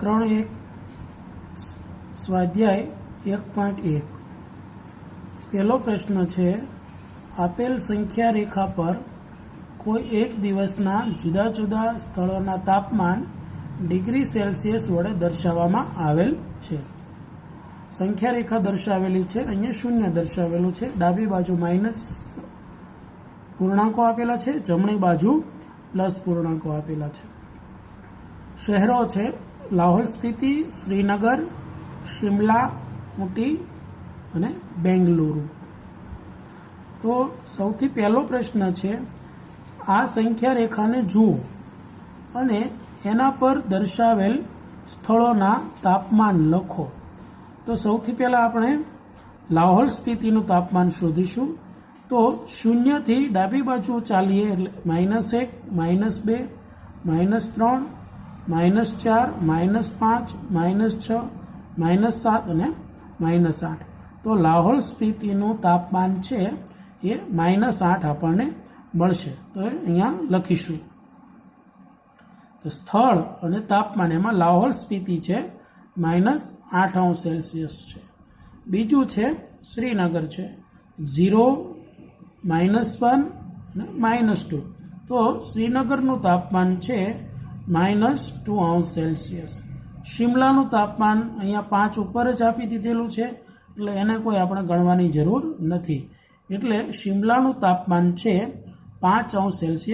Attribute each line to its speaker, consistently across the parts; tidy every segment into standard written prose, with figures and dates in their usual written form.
Speaker 1: 3.1 સ્વાધ્યાય 1.1 પહેલો પ્રશ્ન છે આપેલ સંખ્યા રેખા પર કોઈ એક દિવસના જુદા જુદા સ્થળોના તાપમાન ડિગ્રી સેલ્સિયસ વડે દર્શાવવામાં આવેલ છે। સંખ્યા રેખા દર્શાવેલી છે, અહીંયા શૂન્ય દર્શાવેલું છે, ડાબી બાજુ માઇનસ પૂર્ણાંકો આપેલા છે, જમણી બાજુ પ્લસ પૂર્ણાંકો આપેલા છે। શહેરો છે લાહોલ સ્પીતિ, શ્રીનગર, શિમલા, ઊટી અને બેંગલુરુ। તો સૌથી પહેલો પ્રશ્ન છે આ સંખ્યા રેખાને જુઓ અને એના પર દર્શાવેલ સ્થળોના તાપમાન લખો। તો સૌથી પહેલાં આપણે લાહોલ સ્પીતિનું તાપમાન શોધીશું। તો શૂન્યથી ડાબી બાજુ ચાલીએ એટલે -1, -2, -3, -4, -5, -6, -7 અને -8। તો લાહોલ સ્પીતિનું તાપમાન છે એ -8 આપણને મળશે। તો અહીંયા લખીશું તો સ્થળ અને તાપમાન એમાં લાહોલ સ્પીતિ છે -8°C છે। બીજું છે શ્રીનગર છે 0, -1 અને -2। તો શ્રીનગરનું તાપમાન છે -2°C। શિમલાનું તાપમાન અહીંયા 5 ઉપર જ આપી દીધેલું છે એટલે એને કોઈ આપણે ગણવાની જરૂર નથી, એટલે શિમલાનું તાપમાન છે 5°C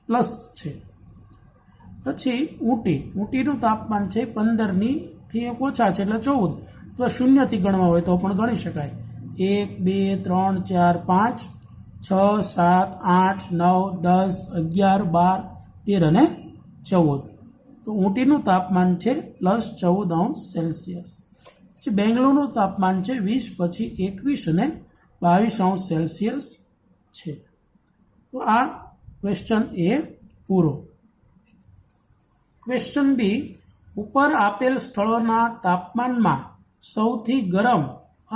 Speaker 1: પ્લસ છે। પછી ઊટીનું તાપમાન છે 15થી ઓછા છે એટલે 14। તો શૂન્યથી ગણવા હોય તો પણ ગણી શકાય 1, 2, 3, 4, 5, 6, 7, 8, 9, 10, 11, 12, 13 અને 14। તો ઊટીનું તાપમાન છે +14°C। પછી બેંગલુરુનું તાપમાન છે 20, પછી 21 અને 22°C છે। તો આ ક્વેશ્ચન એ પૂરો। ક્વેશ્ચન બી, ઉપર આપેલ સ્થળોના તાપમાનમાં સૌથી ગરમ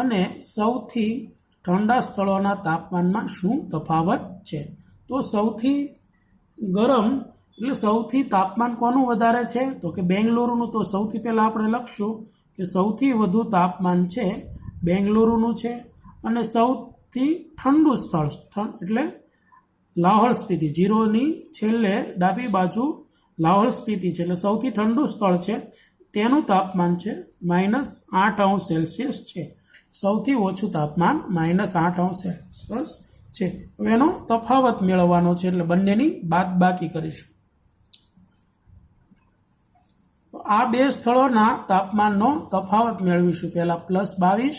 Speaker 1: અને સૌથી ઠંડા સ્થળોના તાપમાનમાં શું તફાવત છે? તો સૌથી ગરમ એટલે સૌથી તાપમાન કોનું વધારે છે? તો કે બેંગલુરુનું। તો સૌથી પહેલાં આપણે લખશું કે સૌથી વધુ તાપમાન છે બેંગલુરુનું છે, અને સૌથી ઠંડુ સ્થળ એટલે લાહોલ સ્પીતિ, 0ની છેલ્લે ડાબી બાજુ લાહોલ સ્પીતિ છે એટલે સૌથી ઠંડુ સ્થળ છે, તેનું તાપમાન છે -8°C છે। સૌથી ઓછું તાપમાન -8°C છે। હવે એનો તફાવત મેળવવાનો છે એટલે બંનેની બાદબાકી કરીશું। તો આ બે સ્થળોના તાપમાનનો તફાવત મેળવીશું। પહેલા +22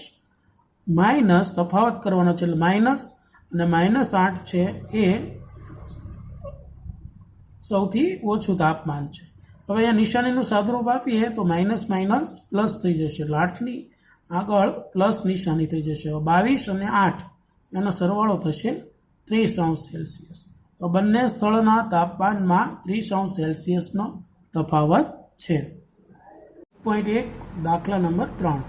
Speaker 1: માઇનસ તફાવત કરવાનો છે એટલે માઇનસ, અને -8 છે એ સૌથી ઓછું તાપમાન છે। હવે અહીંયા નિશાનીનું સાદુરૂપ આપીએ તો માઇનસ માઇનસ પ્લસ થઈ જશે એટલે 8ની આગળ પ્લસ નિશાની થઈ જશે। 22 અને 8 એનો સરવાળો થશે 30°C। તો બંને સ્થળના તાપમાનમાં 30°Cનો તફાવત છે। 1.1 દાખલા નંબર 3,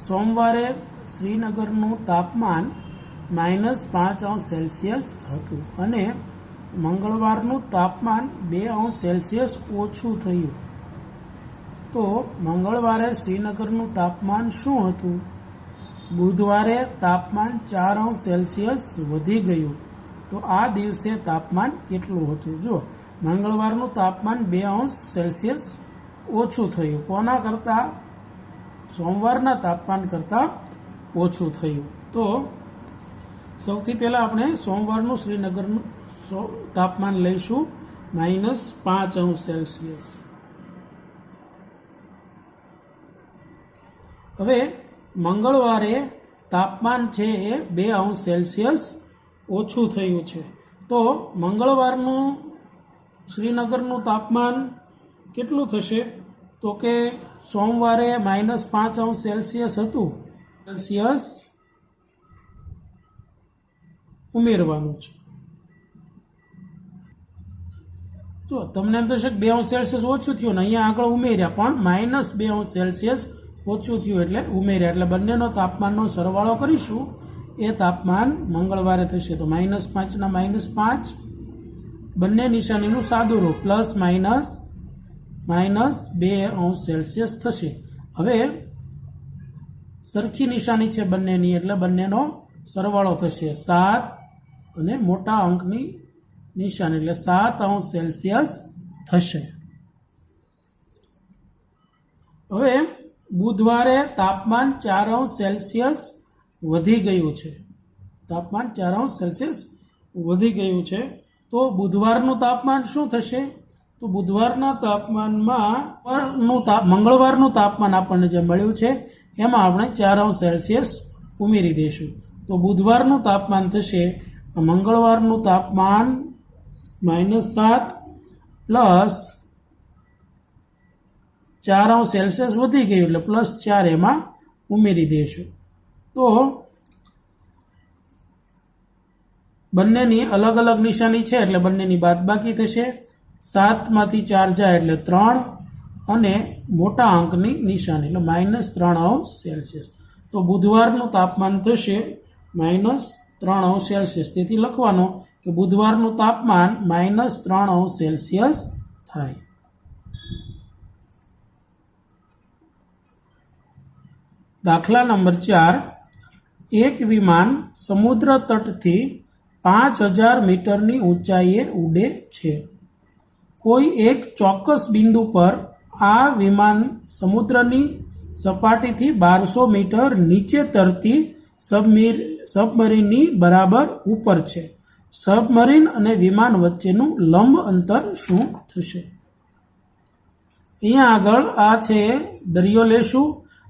Speaker 1: સોમવારે શ્રીનગરનું તાપમાન -5°C હતું અને મંગળવારનું તાપમાન 2°C ઓછું થયું। તો મંગળવારે શ્રીનગરનું તાપમાન શું હતું? બુધવારે તાપમાન 4°C વધી ગયું। તો આ દિવસે તાપમાન કેટલું હતું? જો મંગળવારનું તાપમાન 2°C ઓછું થયું, કોના કરતાં? સોમવારના તાપમાન કરતાં ઓછું થયું। તો સૌથી પહેલાં આપણે સોમવારનું શ્રીનગરનું તાપમાન લઈશું -5°C। હવે મંગળવારે તાપમાન છે એ 2°C ઓછું થયું છે। તો મંગળવારનું શ્રીનગરનું તાપમાન કેટલું થશે? તો કે સોમવારે -5°C હતું, સેલ્સિયસ ઉમેરવાનું છે। તો તમને એમ થશે કે 2°C ઓછું થયું ને અહીંયા આગળ ઉમેર્યા, પણ -2°C ઓછું થયું એટલે ઉમેર્યા, એટલે બંનેનો તાપમાનનો સરવાળો કરીશું એ તાપમાન મંગળવારે થશે। તો -5 ના -5, બંને નિશાનીનું સાદું રૂપ, +- -2°C થશે। હવે સરખી નિશાની છે બંનેની, એટલે બંનેનો સરવાળો થશે। 7 અને મોટા અંકની નિશાની એટલે 7°C થશે। હવે બુધવારે તાપમાન 4°C વધી ગયું છે। તાપમાન 4°C વધી ગયું છે, તો બુધવારનું તાપમાન શું થશે? તો બુધવારના તાપમાનમાં મંગળવારનું તાપમાન આપણને જે મળ્યું છે એમાં આપણે 4°C ઉમેરી દઈશું। તો બુધવારનું તાપમાન થશે, મંગળવારનું તાપમાન -7 પ્લસ 4°C વધી ગયું એટલે +4 એમાં ઉમેરી દઈશું। તો બંનેની અલગ અલગ નિશાની છે એટલે બંનેની બાદબાકી થશે। 7 માંથી 4 જાય એટલે 3 અને મોટા અંકની નિશાની એટલે -3°C। તો બુધવારનું તાપમાન થશે -3°C। તેથી લખવાનું કે બુધવારનું તાપમાન -3°C થાય। દાખલા નંબર 4, એક વિમાન સમુદ્ર તટથી 5000 મીટરની ઊંચાઈએ ઉડે છે। કોઈ એક ચોક્કસ બિંદુ પર આ વિમાન સમુદ્રની સપાટીથી 1200 મીટર નીચે તરતી સબમરીનની બરાબર ઉપર છે। સબમરીન અને વિમાન વચ્ચેનું લંબ અંતર શું થશે? અહીંયા આગળ આ છે દરિયો લેશું,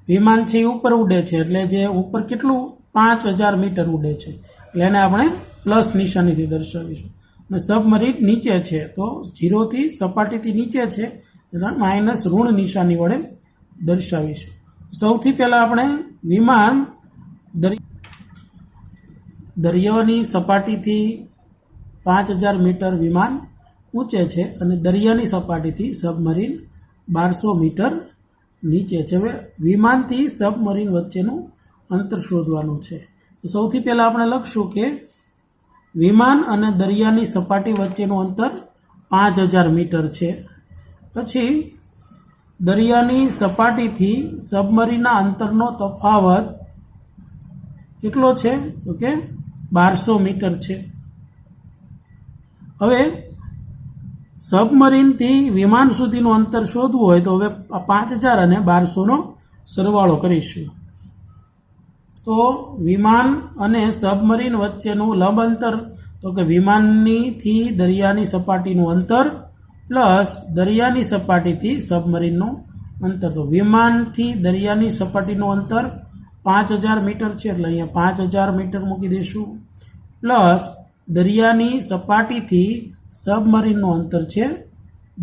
Speaker 1: વિમાન છે એ ઉપર ઉડે છે એટલે જે ઉપર કેટલું 5000 મીટર ઉડે છે એટલે એને આપણે પ્લસ નિશાનીથી દર્શાવીશું। અને સબમરીન નીચે છે તો 0થી સપાટીથી નીચે છે એટલે માઇનસ ઋણ નિશાની વડે દર્શાવીશું। સૌથી પહેલાં આપણે વિમાન દરિયાની સપાટીથી 5000 મીટર વિમાન ઊંચે છે અને દરિયાની સપાટીથી સબમરીન 1200 મીટર નીચે છે। હવે વિમાનથી સબમરીન વચ્ચેનું અંતર શોધવાનું છે। તો સૌથી પહેલાં આપણે લખશું કે વિમાન અને દરિયાની સપાટી વચ્ચેનું અંતર 5000 મીટર છે। પછી દરિયાની સપાટીથી સબમરીનના અંતરનો તફાવત કેટલો છે? તો કે 1200 મીટર છે। હવે સબમરીનથી વિમાન સુધીનું અંતર શોધવું હોય તો હવે 5000 અને 1200નો સરવાળો કરીશું। તો વિમાન અને સબમરીન વચ્ચેનું લંબ અંતર તો કે વિમાનથી દરિયાની સપાટીનું અંતર પ્લસ દરિયાની સપાટીથી સબમરીનનું અંતર। તો વિમાનથી દરિયાની સપાટીનું અંતર 5000 મીટર છે એટલે અહીંયા 5000 મીટર મૂકી દઈશું પ્લસ દરિયાની સપાટીથી સબમરીનનું અંતર છે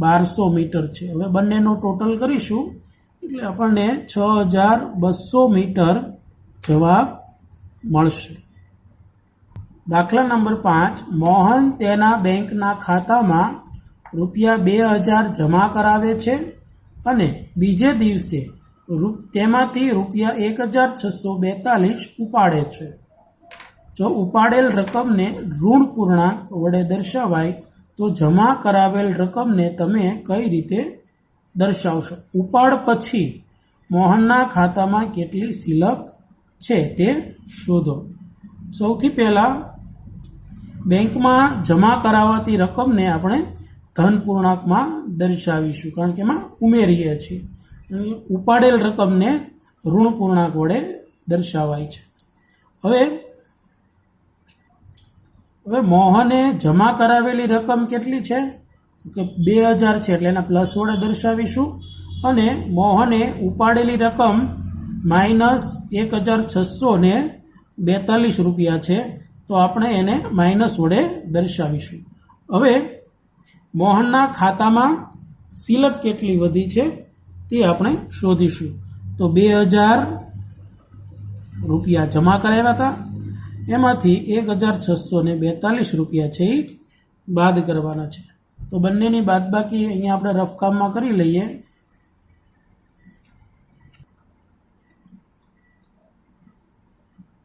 Speaker 1: 1200 મીટર છે। હવે બંનેનો ટોટલ કરીશું એટલે આપણને 6200 મીટર જવાબ મળશે। દાખલા નંબર 5, મોહન તેના બેંકના ખાતામાં ₹2000 જમા કરાવે છે અને બીજે દિવસે તેમાંથી ₹1642 ઉપાડે છે। જો ઉપાડેલ રકમને ઋણ પૂર્ણાંક વડે દર્શાવાય તો જમા કરાવેલ રકમને તમે કઈ રીતે દર્શાવશો? ઉપાડ પછી મોહનના ખાતામાં કેટલી સિલક છે તે શોધો। સૌથી પહેલાં બેંકમાં જમા કરાવાતી રકમને આપણે ધન પૂર્ણાંકમાં દર્શાવીશું કારણ કે એમાં ઉમેરીએ છીએ। ઉપાડેલ રકમને ઋણ પૂર્ણાંક વડે દર્શાવાય છે। હવે મોહને જમા કરાવેલી રકમ કેટલી છે? કે 2000 છે એટલે એના પ્લસ વડે દર્શાવીશું અને મોહને ઉપાડેલી રકમ -1642 છે તો આપણે એને માઇનસ વડે દર્શાવીશું। હવે મોહનના ખાતામાં સિલક કેટલી વધી છે તે આપણે શોધીશું। તો 2000 રૂપિયા જમા કરાવ્યા હતા એમાંથી 1642 છે એ બાદ કરવાના છે। તો બંનેની બાદબાકી અહીંયા આપણે રફકામમાં કરી લઈએ।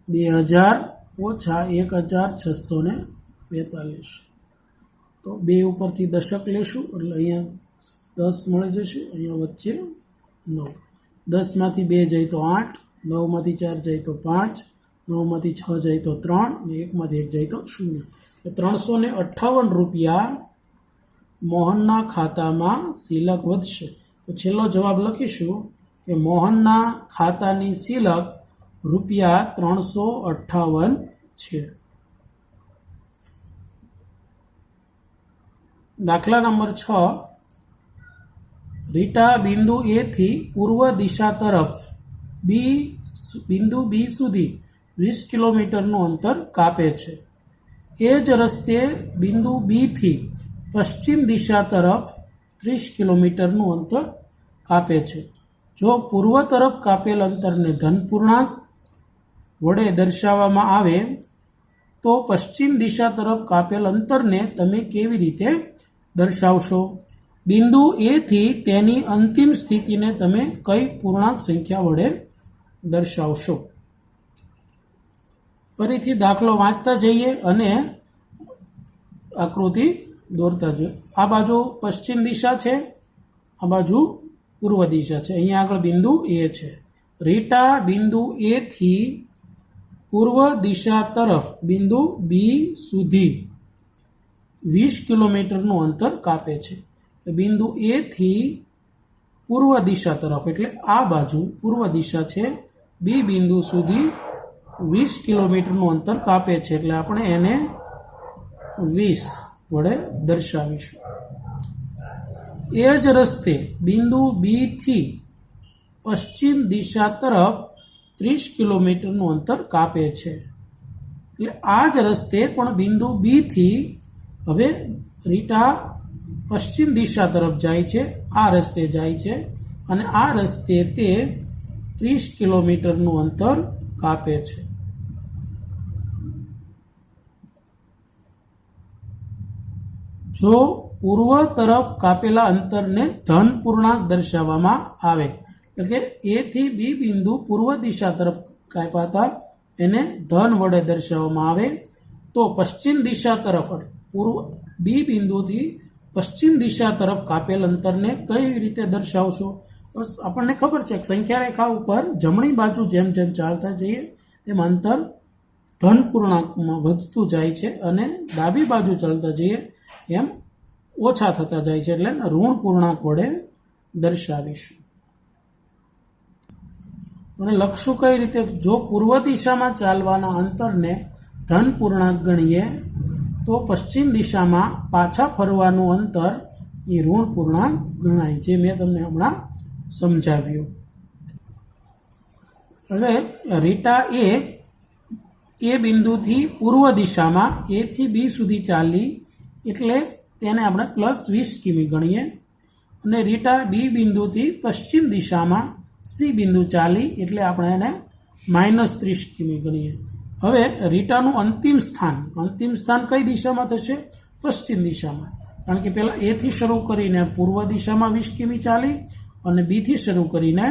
Speaker 1: 2000 ઓછા 1642 તો 2 ઉપરથી દશક લેશું એટલે અહીંયા 10 મળી જશે, અહીંયા વચ્ચે 9, 10માંથી 2 જાય તો 8, 9માંથી 4 જાય તો 5, 9માંથી 6 જાય તો 3 અને 1માંથી 1 જાય તો 0. તો 358 રૂપિયા મોહનના ખાતામાં શિલક વધશે. તો છેલ્લો જવાબ લખીશું કે મોહનના ખાતાની શિલક રૂપિયા 358 છે. દાખલા નંબર 6, રીટા બિંદુ એ થી પૂર્વ દિશા તરફ બિંદુ બી સુધી 20 કિલોમીટરનું અંતર કાપે છે. એ જ રસ્તે બિંદુ બી થી પશ્ચિમ દિશા તરફ 30 કિલોમીટરનું અંતર કાપે છે. જો પૂર્વ તરફ કાપેલ અંતરને ધન પૂર્ણાંક વડે દર્શાવવામાં આવે તો પશ્ચિમ દિશા તરફ કાપેલ અંતરને તમે કેવી રીતે દર્શાવશો? બિંદુ એ થી તેની અંતિમ સ્થિતિને તમે કઈ પૂર્ણાંક સંખ્યા વડે દર્શાવશો? ફરીથી દાખલો વાંચતા જઈએ અને આકૃતિ દોરતા જઈએ. આ બાજુ પશ્ચિમ દિશા છે, આ બાજુ પૂર્વ દિશા છે. અહીંયા આગળ બિંદુ એ છે. રીટા બિંદુ એ થી પૂર્વ દિશા તરફ બિંદુ બી સુધી 20 કિલોમીટરનું અંતર કાપે છે. બિંદુ એ થી પૂર્વ દિશા તરફ એટલે આ બાજુ પૂર્વ દિશા છે, બી બિંદુ સુધી 20 કિલોમીટરનું અંતર કાપે છે. એટલે આપણે એને 20 વડે દર્શાવીશું. એ જ રસ્તે બિંદુ બી થી પશ્ચિમ દિશા તરફ 30 કિલોમીટરનું અંતર કાપે છે. એટલે આ જ રસ્તે પણ બિંદુ બી થી હવે રીટા પશ્ચિમ દિશા તરફ જાય છે, આ રસ્તે જાય છે અને આ રસ્તે તે 30 કિલોમીટરનું અંતર કાપે છે. જો પૂર્વ તરફ કાપેલા અંતરને ધન પૂર્ણાંક દર્શાવવામાં આવે, એટલે કે એ થી બી બિંદુ પૂર્વ દિશા તરફ કાપ્યા હતા એને ધન વડે દર્શાવવામાં આવે તો પશ્ચિમ દિશા તરફ પૂર્વ બી બિંદુથી પશ્ચિમ દિશા તરફ કાપેલ અંતરને કઈ રીતે દર્શાવશો? તો આપણને ખબર છે કે સંખ્યા રેખા ઉપર જમણી બાજુ જેમ જેમ ચાલતા જઈએ તેમ અંતર ધન પૂર્ણાંકમાં વધતું જાય છે અને ડાબી બાજુ ચાલતા જઈએ એમ ઓછા થતા જાય છે. એટલે ઋણ પૂર્ણાંક વડે દર્શાવીશું. અને લખશું કઈ રીતે? જો પૂર્વ દિશામાં ચાલવાના અંતરને ધન પૂર્ણાંક ગણીએ તો પશ્ચિમ દિશામાં પાછા ફરવાનું અંતર એ ઋણ પૂર્ણાંક ગણાય, જે મેં તમને હમણાં સમજાવ્યું. હવે રીટા એ બિંદુથી પૂર્વ દિશામાં એ થી બી સુધી ચાલી એટલે તેને આપણે +20 કિમી ગણીએ અને રીટા બી બિંદુથી પશ્ચિમ દિશામાં સી બિંદુ ચાલી એટલે આપણે એને -30 કિમી ગણીએ. હવે રીટાનું અંતિમ સ્થાન કઈ દિશામાં થશે? પશ્ચિમ દિશામાં, કારણ કે પહેલાં એ થી શરૂ કરીને પૂર્વ દિશામાં 20 કિમી ચાલી અને બી થી શરૂ કરીને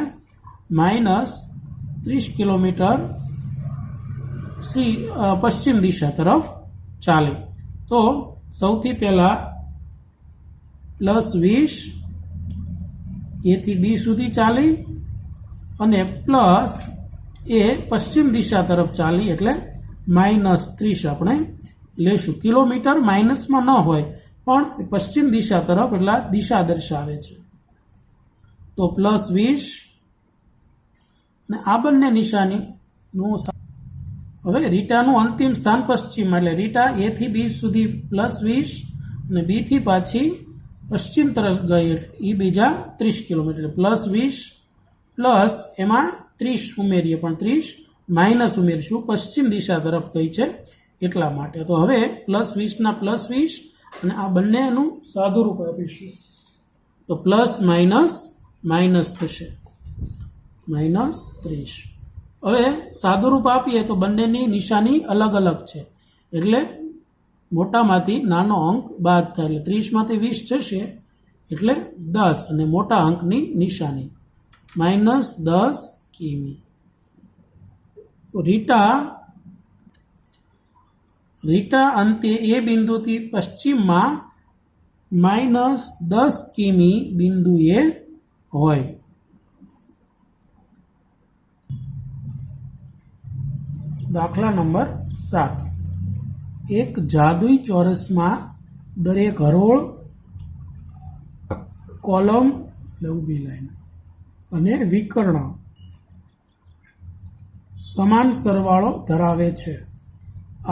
Speaker 1: -30 કિલોમીટર પશ્ચિમ દિશા તરફ ચાલી. તો સૌથી પહેલા +20 એ થી બી સુધી ચાલી અને પ્લસ એ પશ્ચિમ દિશા તરફ ચાલી એટલે -30 આપણે લેશું. કિલોમીટર માઇનસમાં ન હોય પણ પશ્ચિમ દિશા તરફ એટલે દિશા દર્શાવે છે. તો +20 અને આ બંને નિશાનીનું હવે રીટાનું અંતિમ સ્થાન પશ્ચિમ એટલે રીટા એ થી બી સુધી +20 અને બી થી પાછી પશ્ચિમ તરફ ગઈ એ બીજા 30 કિલોમીટર. +20 પ્લસ એમાં 30 ઉમેરીએ પણ 30 માઇનસ ઉમેરશું, પશ્ચિમ દિશા તરફ ગઈ છે એટલા માટે. તો હવે +20 ના +20 અને આ બંનેનું સાદુરૂપ આપીશું તો પ્લસ માઇનસ થશે -30. હવે સાદુરૂપ આપીએ તો બંનેની નિશાની અલગ અલગ છે એટલે મોટામાંથી નાનો અંક બાદ થાય એટલે 30માંથી 20 જશે એટલે 10 અને મોટા અંકની નિશાની -10 કિમી. રીટા અંતે એ બિંદુથી પશ્ચિમમાં -10 કિમી બિંદુએ હોય. દાખલા નંબર 7. એક જાદુઈ ચોરસમાં દરેક હરોળ, કોલમ ઊભી લાઈન અને વિકર્ણ સમાન સરવાળો ધરાવે છે.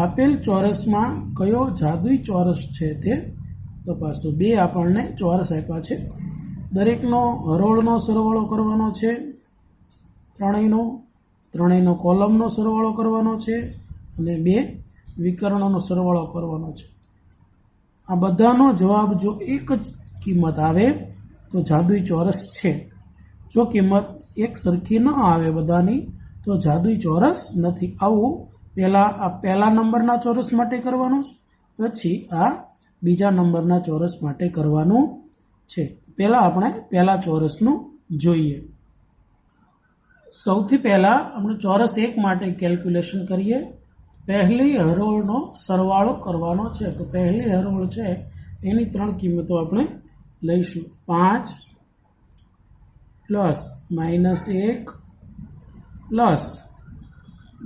Speaker 1: આપેલ ચોરસમાં કયો જાદુઈ ચોરસ છે તે તપાસો. 2 આપણને ચોરસ આપ્યા છે. દરેકનો હરોળનો સરવાળો કરવાનો છે, ત્રણેયનો કોલમનો સરવાળો કરવાનો છે અને 2 વિકર્ણનો સરવાળો કરવાનો છે. આ બધાનો જવાબ જો એક જ કિંમત આવે તો જાદુઈ ચોરસ છે. જો કિંમત એક સરખી ન આવે બધાની તો જાદુઈ ચોરસ નથી. આવું પહેલા નંબરના ચોરસ માટે કરવાનું છે, પછી આ બીજા નંબરના ચોરસ માટે કરવાનું છે. પહેલાં આપણે પહેલા ચોરસનું જોઈએ. સૌથી પહેલાં આપણે ચોરસ 1 માટે કેલ્ક્યુલેશન કરીએ. પહેલી હરોળનો સરવાળો કરવાનો છે. તો પહેલી હરોળ છે એની 3 કિંમતો આપણે લઈશું. 5 પ્લસ -1 પ્લસ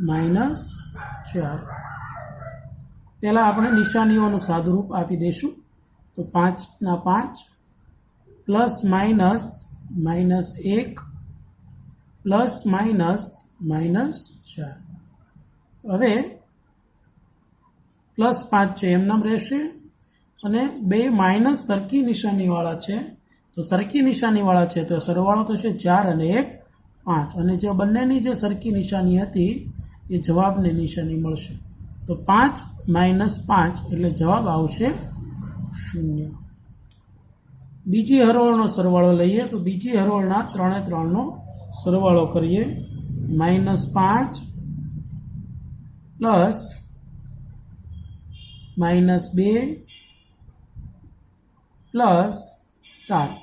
Speaker 1: -4. પહેલાં આપણે નિશાનીઓનું સાદુરૂપ આપી દઈશું. તો 5 ના 5 પ્લસ -1 પ્લસ -4. હવે પ્લસ 5 છે એમનામ રહેશે અને 2 માઇનસ સરખી નિશાનીવાળા છે. તો સરખી નિશાનીવાળા છે તો સરવાળો થશે 4 અને 1 5. અને જે બંનેની જે સરખી નિશાની હતી એ જવાબની નિશાની મળશે. તો 5 - 5 એટલે જવાબ આવશે 0. બીજી હરોળનો સરવાળો લઈએ. તો બીજી હરોળના 3 એ 3નો સરવાળો કરીએ. -5 પ્લસ -2 પ્લસ 7.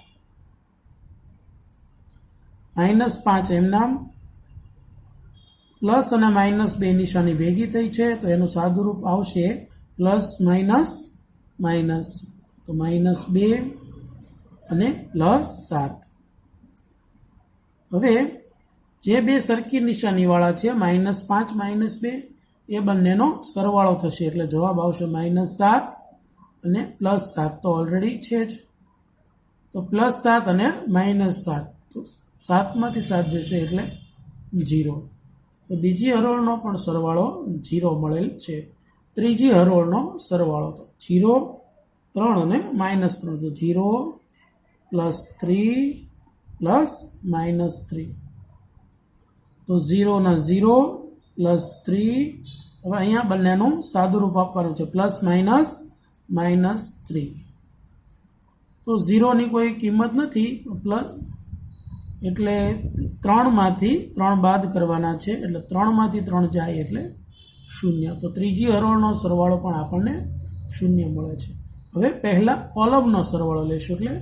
Speaker 1: -5 એમનામ, પ્લસ અને -2 નિશાની ભેગી થઈ છે તો એનું સાદુરૂપ આવશે પ્લસ માઇનસ. તો -2 અને +7. હવે જે 2 સરખી નિશાનીવાળા છે -5 -2 એ બંનેનો સરવાળો થશે એટલે જવાબ આવશે -7 અને +7. તો ઓલરેડી છે જ. તો +7 અને -7. તો 7માંથી 7 જશે એટલે 0. તો બીજી હરોળનો પણ સરવાળો 0 મળેલ છે. ત્રીજી હરોળનો સરવાળો તો 0 3 અને -3. તો 0 +3 +-3. તો 0 ના 0 +3. હવે અહીંયા બંનેનું સાદુરૂપ આપવાનું છે +-3. તો 0ની કોઈ કિંમત નથી એટલે 3માંથી 3 બાદ કરવાના છે એટલે 3માંથી 3 જાય એટલે 0. તો ત્રીજી હરોળનો સરવાળો પણ આપણને 0 મળે છે. હવે પહેલા કોલમનો સરવાળો લેશું એટલે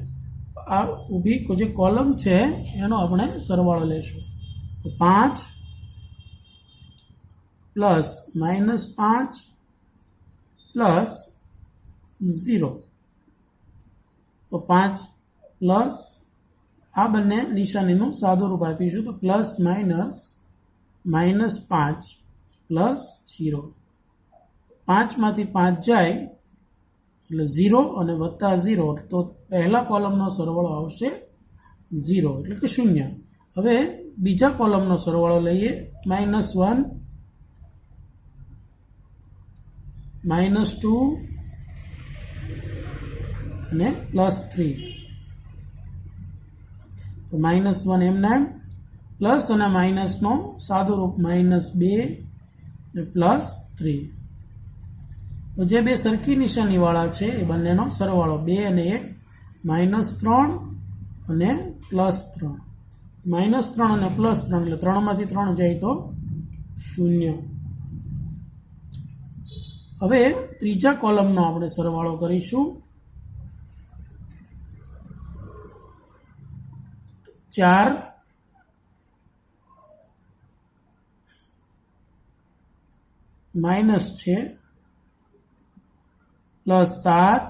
Speaker 1: આ ઊભી જે કોલમ છે એનો આપણે સરવાળો લેશું. તો 5 પ્લસ -5 પ્લસ 0. તો 5 પ્લસ આ બંને નિશાનીનું સાદુરૂપ આપીશું. તો પ્લસ -5 પ્લસ 0. 5માંથી 5 જાય એટલે 0 અને +0. તો પહેલા કોલમનો સરવાળો આવશે 0 એટલે કે 0. હવે બીજા કોલમનો સરવાળો લઈએ. -1 -2 અને +3. તો -1 એમનામ, પ્લસ અને માઇનસનો સાદુરૂપ -2 અને +3. તો જે 2 સરખી નિશાનીવાળા છે એ બંનેનો સરવાળો 2 અને 1 -3 અને +3. -3 અને +3 એટલે 3માંથી 3 જાય તો 0. હવે ત્રીજા કોલમનો આપણે સરવાળો કરીશું. 4 માઇનસ છે +7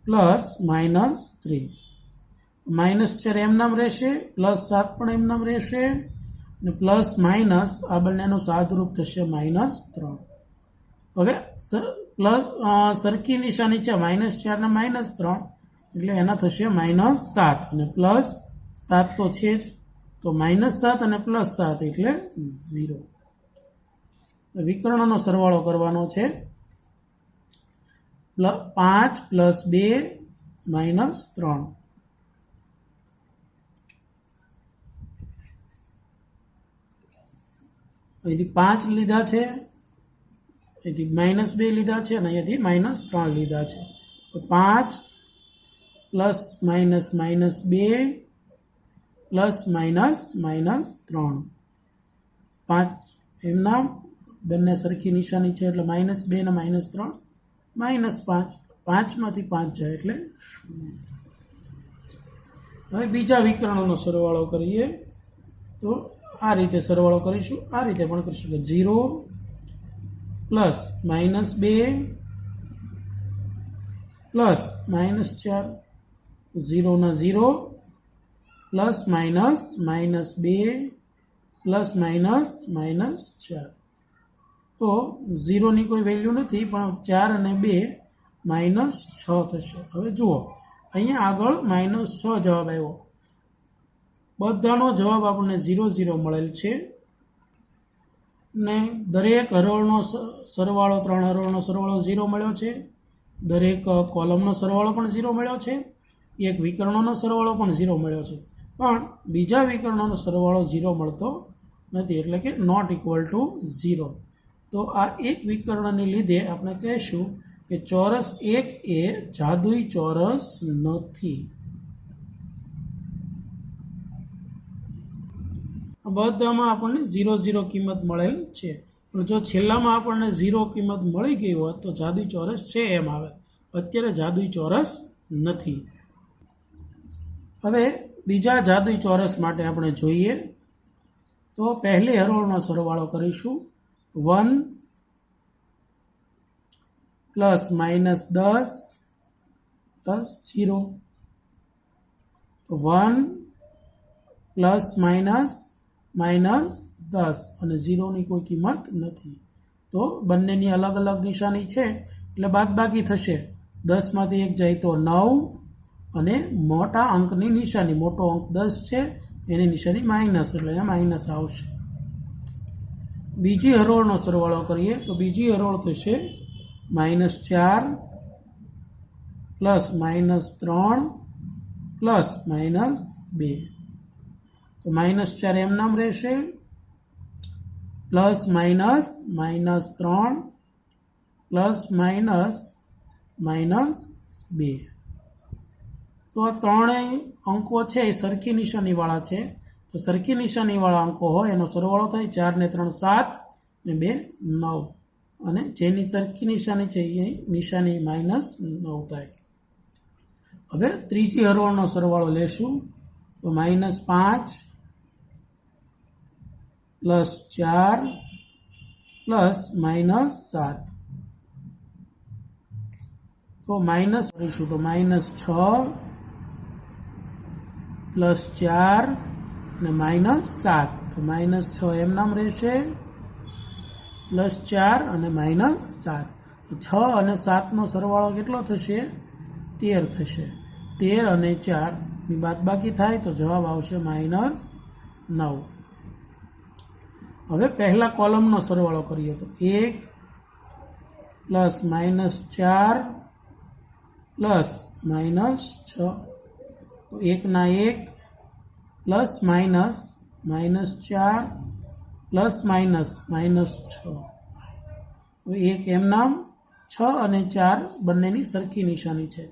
Speaker 1: प्लस -3 -4 एम नाम रहेशे, +7 पण एम नाम रहेशे ने प्लस माइनस आ बंनेनुं सादरूप थशे -3। हवे प्लस सरखी निशानी छे -4 ने -3 એટલે એના થશે -7 અને +7 તો છે જ, તો -7 અને +7 એટલે 0। વિકર્ણનો સરવાળો કરવાનો છે। 5 + 2 -3 અહીંથી 5 લીધા છે, અહીંથી -2 લીધા છે અને અહીંયાથી -3 લીધા છે, તો 5 +- -2 +-3 5 એમના બંને સરખી નિશાની છે એટલે -2 ને -3 -5 5માંથી 5 જાય એટલે 0। હવે બીજા વિકર્ણનો સરવાળો કરીએ તો આ રીતે સરવાળો કરીશું, આ રીતે પણ કરીશું કે 0 + -2 + -4 0 ના 0 +- -2 +- -4 તો 0 ની કોઈ વેલ્યુ નથી પણ 4 અને 2 -6 થશે। હવે જુઓ અહીંયા આગળ -6 જવાબ આવ્યો, બધાનો જવાબ આપણને 0 0 મળેલ છે ને દરેક હરોળનો સરવાળો 3 હરોળનો સરવાળો 0 મળ્યો છે, દરેક કોલમનો સરવાળો પણ 0 મળ્યો છે, એક વિકર્ણનો સરવાળો પણ 0 મળ્યો છે, પણ બીજા વિકર્ણનો સરવાળો 0 મળતો નથી એટલે કે નોટ ઇક્વલ ટુ 0। તો આ એક વિકર્ણને લીધે આપણે કહીશું કે ચોરસ 1 એ જાદુઈ ચોરસ નથી। બધામાં આપણને 0 0 કિંમત મળેલ છે, પણ જો છેલ્લામાં આપણને 0 કિંમત મળી ગઈ હોત તો જાદુઈ ચોરસ છે એમ આવે, અત્યારે જાદુઈ ચોરસ નથી। હવે બીજા જાદુઈ ચોરસ માટે આપણે જોઈએ તો પહેલી હરોળનો સરવાળો કરીશું, 1 + -10 + 0 તો 1 + -10 અને 0 ની કોઈ કિંમત નથી, તો બંનેની અલગ અલગ નિશાની છે એટલે બાદબાકી થશે, 10માંથી 1 જાય તો 9 અને મોટા અંકની નિશાની, મોટો અંક 10 છે એની નિશાની માઇનસ એટલે અહીંયા માઇનસ આવશે। બીજી હરોળનો સરવાળો કરીએ તો બીજી હરોળ થશે -4 + -3 + -2 તો -4 એમ નામ રહેશે, +- -3 +- -2 તો આ ત્રણેય અંકો છે એ સરખી નિશાનીવાળા છે, તો સરખી નિશાનીવાળા અંકો હોય એનો સરવાળો થાય, 4 ને 3 7 ને 2 9 અને જેની સરખી નિશાની છે એ નિશાની -9 થાય। હવે ત્રીજી હરોળનો સરવાળો લેશું તો -5 + 4 + -7 તો માઇનસ કરીશું તો -6 + 4 અને -7 તો -6 એમ નામ રહેશે, +4 અને -7 તો 6 અને 7નો સરવાળો કેટલો થશે, 13 થશે, 13 અને 4 ની બાદબાકી થાય તો જવાબ આવશે -9। હવે પહેલા કોલમનો સરવાળો કરીએ તો 1 + -4 + -6 તો 1 ના 1 +- -4 +- -6 હવે 1 એમ નામ, 6 અને 4 બંનેની સરખી નિશાની છે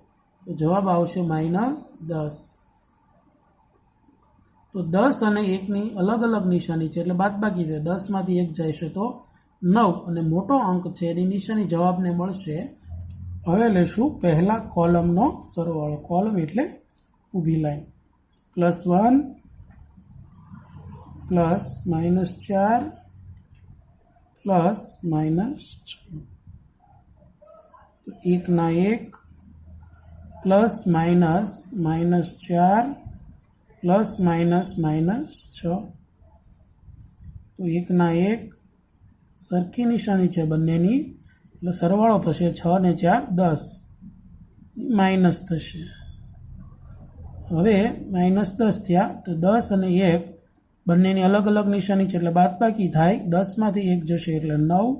Speaker 1: તો જવાબ આવશે -10। તો 10 અને 1ની અલગ અલગ નિશાની છે એટલે બાદબાકી થાય, 10માંથી 1 જાય છે તો 9 અને મોટો અંક છે એની નિશાની જવાબને મળશે। હવે લેશું પહેલા કોલમનો સરવાળો, કોલમ એટલે ઊભી લાઈન, +1 + -4 + -6 તો 1 ના 1 પ્લસ માઇનસ -4 પ્લસ -6 તો 1 ના 1 સરખી નિશાની છે બંનેની એટલે સરવાળો થશે 6 ને 4 10 માઇનસ થશે. હવે -10 થયા તો 10 અને 1 બંનેની અલગ અલગ નિશાની છે એટલે બાદબાકી થાય. 10માંથી 1 જશે એટલે 9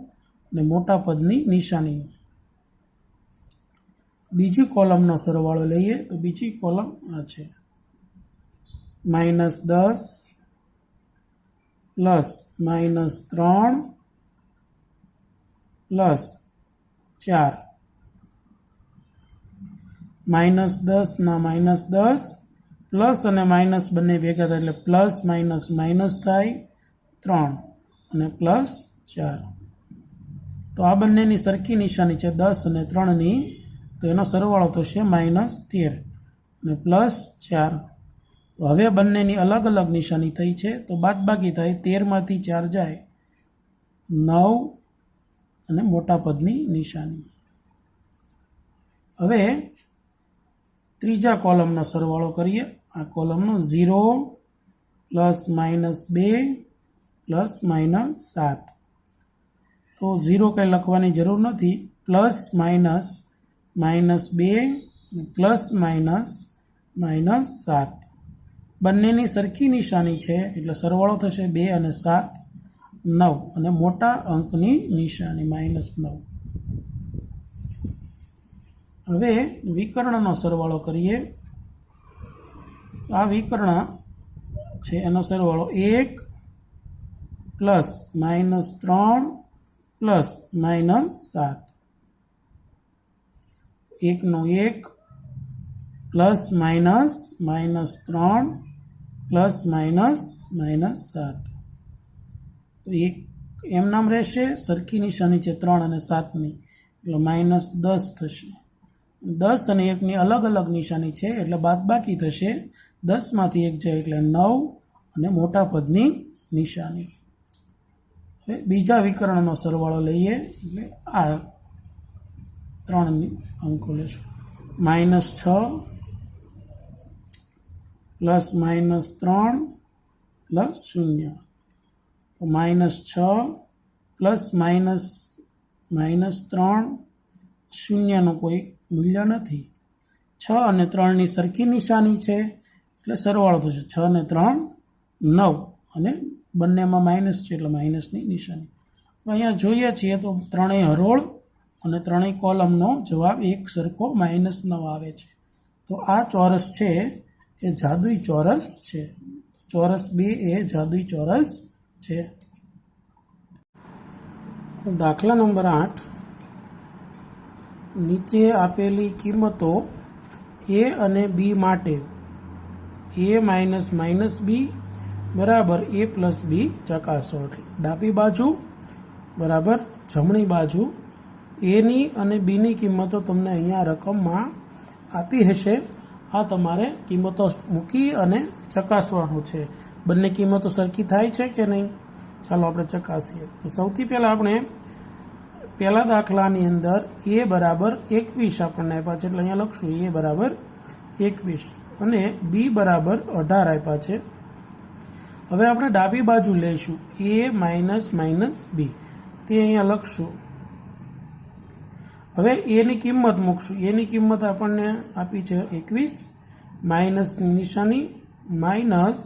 Speaker 1: અને મોટા પદની નિશાની. બીજી કોલમનો સરવાળો લઈએ તો બીજી કોલમ આ છે -10 પ્લસ -3 પ્લસ 4 -10 ના -10 પ્લસ અને માઇનસ બંને ભેગા થાય એટલે પ્લસ માઇનસ થાય 3 અને પ્લસ 4. તો આ બંનેની સરખી નિશાની છે 10 અને 3ની તો એનો સરવાળો થશે -13 અને પ્લસ 4. તો હવે બંનેની અલગ અલગ નિશાની થઈ છે તો બાદબાકી થાય 13માંથી 4 જાય 9 અને મોટા પદની નિશાની. હવે ત્રીજા કોલમનો સરવાળો કરીએ. આ કોલમનો 0 પ્લસ -2 પ્લસ -7 તો 0 કંઈ લખવાની જરૂર નથી. પ્લસ -2 પ્લસ -7 બંનેની સરખી નિશાની છે એટલે સરવાળો થશે 2 અને 7 9 અને મોટા અંકની નિશાની -9. હવે વિકર્ણનો સરવાળો કરીએ. આ વિકર્ણ છે એનો સરવાળો 1 પ્લસ -3 પ્લસ -7 1 નો 1 પ્લસ -3 પ્લસ -7 તો એક એમ નામ રહેશે. સરખી નિશાની છે 3 અને 7ની એટલે -10 થશે. 10 અને 1ની અલગ અલગ નિશાની છે એટલે બાદબાકી થશે. 10માંથી 1 જાય એટલે 9 અને મોટા પદની નિશાની. હવે બીજા વિકર્ણનો સરવાળો લઈએ એટલે આ 3 અંકો લેશું. -6 પ્લસ -3 પ્લસ 0 તો -6 પ્લસ -3 શૂન્યનું કોઈ મૂલ્ય નથી. 6 અને 3ની સરખી નિશાની છે એટલે સરવાળો થશે 6 અને 3 9 અને બંનેમાં માઇનસ છે એટલે માઇનસની નિશાની. અહીંયા જોઈએ છીએ તો ત્રણેય હરોળ અને ત્રણેય કોલમનો જવાબ એક સરખો -9 આવે છે. તો આ ચોરસ છે એ જાદુઈ ચોરસ છે. ચોરસ 2 એ જાદુઈ ચોરસ છે. દાખલા નંબર 8 નીચે આપેલી કિંમતો a અને b માટે a - b બરાબર a પ્લસ b ચકાસો. એટલે ડાબી બાજુ બરાબર જમણી બાજુ એની અને બીની કિંમતો તમને અહીંયા રકમમાં આપી હશે. આ તમારે કિંમતો મૂકી અને ચકાસવાનું છે. બંને કિંમતો સરખી થાય છે કે નહીં ચાલો આપણે ચકાસીએ. તો સૌથી પહેલાં આપણે પહેલા દાખલાની અંદર a બરાબર 21 આપણને આપ્યા છે એટલે અહીંયા લખશું a બરાબર 21 અને b બરાબર 18 આપ્યા છે. હવે આપણે ડાબી બાજુ લઈશું a - b તે અહીંયા લખશું. હવે એની કિંમત મૂકશું. એની કિંમત આપણને આપી છે 21 માઇનસની નિશાની માઇનસ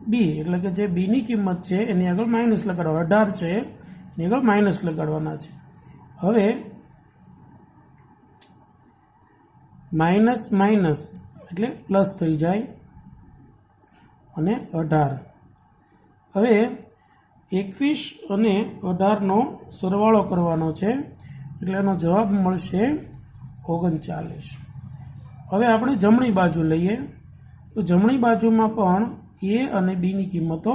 Speaker 1: બી એટલે કે જે બીની કિંમત છે એની આગળ માઇનસ લગાડવા 18 છે એની આગળ માઇનસ લગાડવાના છે. હવે માઇનસ માઇનસ એટલે પ્લસ થઈ જાય અને 18. હવે 21 અને 18નો સરવાળો કરવાનો છે એટલે એનો જવાબ મળશે 39. હવે આપણે જમણી બાજુ લઈએ તો જમણી બાજુમાં પણ એ અને બીની કિંમતો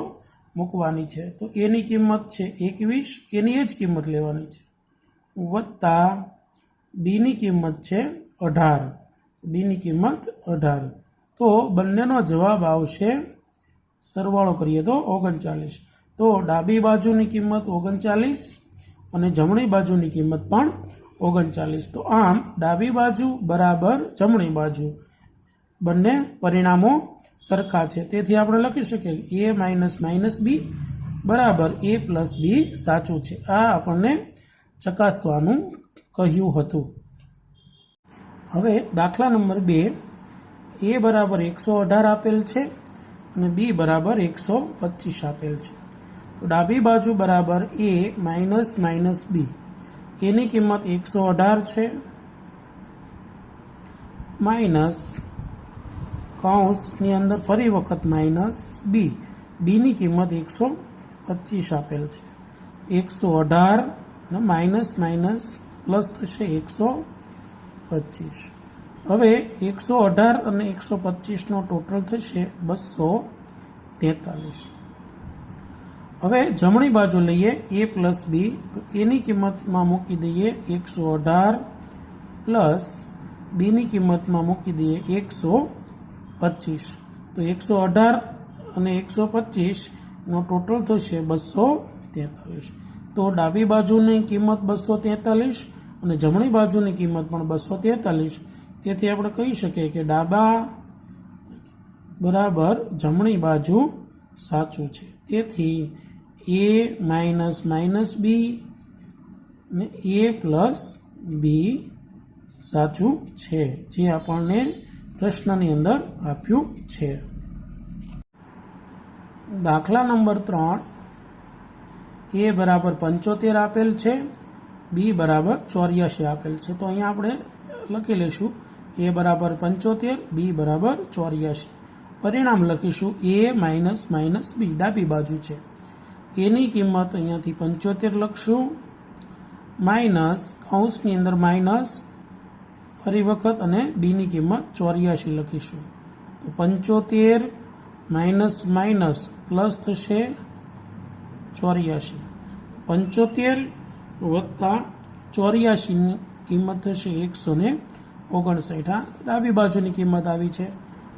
Speaker 1: મૂકવાની છે. તો એની કિંમત છે 21 એની એ જ કિંમત લેવાની છે વત્તા બીની કિંમત છે 18 બીની કિંમત 18. તો બંનેનો જવાબ આવશે સરવાળો કરીએ તો 39. તો ડાબી બાજુની કિંમત 39 અને જમણી બાજુની કિંમત પણ 39। તો આમ ડાબી બાજુ બરાબર જમણી બાજુ બંને પરિણામો સરખા છે, તેથી આપણે લખી શકીએ a માઇનસ માઇનસ બી બરાબર a પ્લસ બી સાચું છે। આ આપણને ચકાસવાનું કહ્યું હતું। હવે દાખલા નંબર 2, a બરાબર 118 આપેલ છે અને b બરાબર 125 આપેલ છે। તો ડાબી બાજુ બરાબર a માઇનસ માઇનસ બી, એની કિંમત 118 છે માઇનસ કૌંસની અંદર ફરી વખત માઇનસ બી, બીની કિંમત 125 આપેલ છે। 118 અને માઇનસ માઇનસ પ્લસ થશે 125। હવે 118 અને 125નો ટોટલ થશે 243। હવે જમણી બાજુ લઈએ a પ્લસ બી, તો એની કિંમતમાં મૂકી દઈએ 118 પ્લસ બીની કિંમતમાં મૂકી દઈએ 125। તો 118 અને 125નો ટોટલ થશે 243। તો ડાબી બાજુની કિંમત 243 અને જમણી બાજુની કિંમત પણ 243, તેથી આપણે કહી શકીએ કે ડાબા બરાબર જમણી બાજુ સાચું છે। તેથી a માઇનસ માઇનસ બી અને a પ્લસ બી સાચું છે, જે આપણને પ્રશ્નની અંદર આપ્યું છે। દાખલા નંબર 3, a બરાબર 75 આપેલ છે, b બરાબર 84 આપેલ છે। તો અહીંયા આપણે લખી લઈશું a બરાબર 75, b બરાબર 84। પરિણામ લખીશું a માઇનસ માઇનસ બી, ડાબી બાજુ છે, એની કિંમત અહીંયાથી 75 લખશું માઇનસ કૌંસની અંદર માઇનસ ફરી વખત અને બીની કિંમત 84 લખીશું। તો 75 માઇનસ માઇનસ પ્લસ થશે 84, 75 વત્તા 84ની કિંમત થશે 159। આ ડાબી બાજુની કિંમત આવી છે।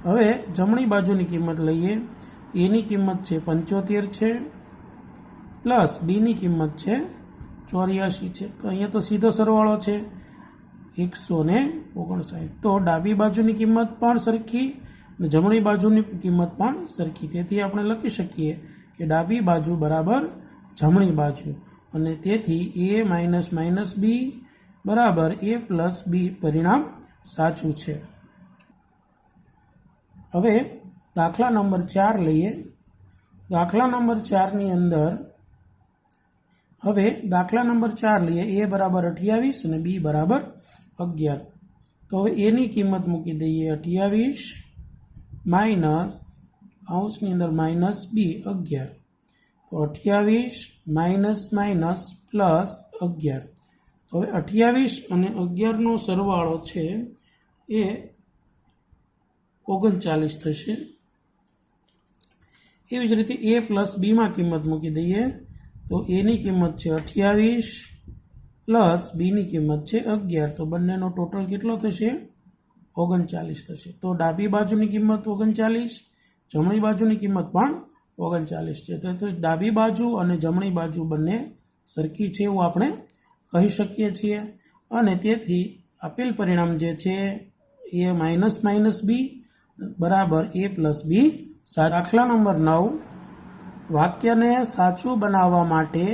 Speaker 1: હવે જમણી બાજુની કિંમત લઈએ, એની કિંમત છે 75 છે પ્લસ બીની કિંમત છે 84 છે। તો અહીંયા તો સીધો સરવાળો છે 159। તો ડાબી બાજુની કિંમત પણ સરખી અને જમણી બાજુની કિંમત પણ સરખી, તેથી આપણે લખી શકીએ કે ડાબી બાજુ બરાબર જમણી બાજુ, અને તેથી a માઇનસ માઇનસ બી બરાબર a પ્લસ બી પરિણામ સાચું છે। હવે દાખલા નંબર 4 લઈએ। દાખલા નંબર 4ની અંદર હવે દાખલા નંબર 4 લઈએ, a બરાબર 28 અને b બરાબર 11। તો હવે એની કિંમત મૂકી દઈએ 28 માઇનસ કૌંસની અંદર માઇનસ બી 11। તો 28 માઇનસ માઇનસ પ્લસ 11। તો હવે 28 અને 11નો સરવાળો છે એ 39 થશે। એવી જ રીતે a પ્લસ બીમાં કિંમત મૂકી દઈએ, તો એની કિંમત છે 28 પ્લસ બીની કિંમત છે 11। તો બંનેનો ટોટલ કેટલો થશે? 39 થશે। તો ડાબી બાજુની કિંમત 39, જમણી બાજુની કિંમત પણ 39 છે। તો ડાબી બાજુ અને જમણી બાજુ બંને સરખી છે એવું આપણે કહી શકીએ છીએ, અને તેથી આપેલ પરિણામ જે છે એ માઇનસ માઇનસ બી બરાબર a પ્લસ બી। દાખલા નંબર 9, વાક્યને સાચું બનાવવા માટે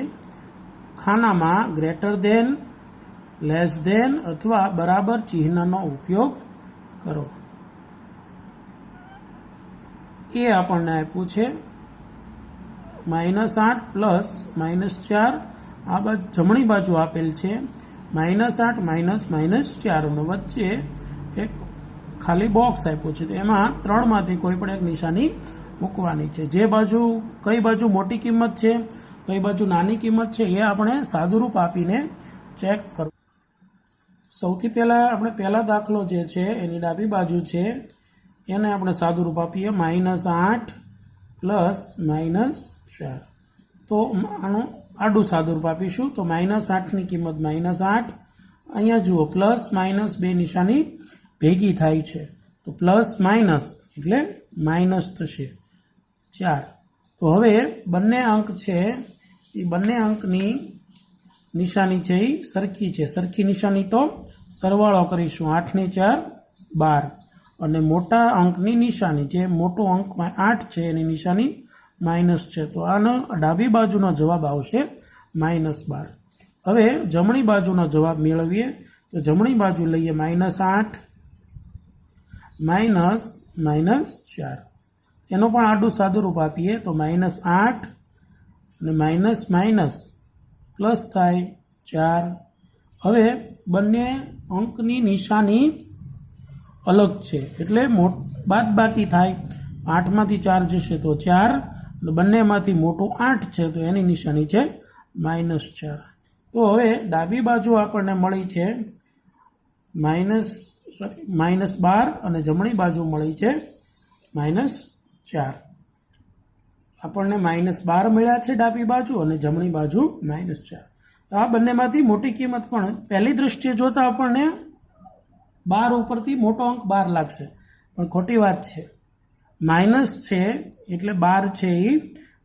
Speaker 1: ખાનામાં ગ્રેટર ધેન, લેસ ધેન અથવા બરાબર ચિહ્નનો ઉપયોગ કરો। એ આપણને આપ્યું છે -8 પ્લસ -4, આ બાજુ જમણી બાજુ આપેલ છે -8 માઇનસ -4, અને વચ્ચે એક ખાલી બોક્સ આપ્યું છે, તો એમાં 3માંથી કોઈ પણ એક નિશાની મૂકવાની છે। જે બાજુ કઈ બાજુ મોટી કિંમત છે, કઈ બાજુ નાની કિંમત છે, એ આપણે સાદુરૂપ આપીને ચેક કરવું। સૌથી પહેલાં આપણે પહેલા દાખલો જે છે એની ડાબી બાજુ છે એને આપણે સાદુરૂપ આપીએ -8 પ્લસ -4। તો આનું આડું સાદુરૂપ આપીશું, તો -8ની કિંમત -8, અહીંયા જુઓ પ્લસ માઇનસ બે નિશાની ભેગી થાય છે, તો પ્લસ માઇનસ એટલે માઇનસ થશે 4। તો હવે બંને અંક છે એ બંને અંકની નિશાની છે એ સરખી છે, સરખી નિશાની તો સરવાળો કરીશું, 8 ને 4 12, અને મોટા અંકની નિશાની, જે મોટો અંક 8 છે એની નિશાની માઇનસ છે, તો આનો ડાબી બાજુનો જવાબ આવશે -12. હવે જમણી બાજુનો જવાબ મેળવીએ તો જમણી બાજુ લઈએ -8 -4, એનો પણ આડું સાદું રૂપ આપીએ તો -8 અને માઇનસ માઇનસ પ્લસ થાય 4. હવે બંને અંકની નિશાની અલગ છે એટલે બાદબાકી થાય, 8માંથી 4 જશે તો 4, અને બંનેમાંથી મોટું 8 છે તો એની નિશાની છે -4. તો હવે ડાબી બાજુ આપણને મળી છે -12 અને જમણી બાજુ મળી છે -4. આપણને -12 મળ્યા છે ડાબી બાજુ અને જમણી બાજુ -4. તો આ બંનેમાંથી મોટી કિંમત પણ પહેલી દ્રષ્ટિએ જોતા આપણને 12 ઉપરથી મોટો અંક 12 લાગશે, પણ ખોટી વાત છે. માઇનસ છે એટલે 12 છે એ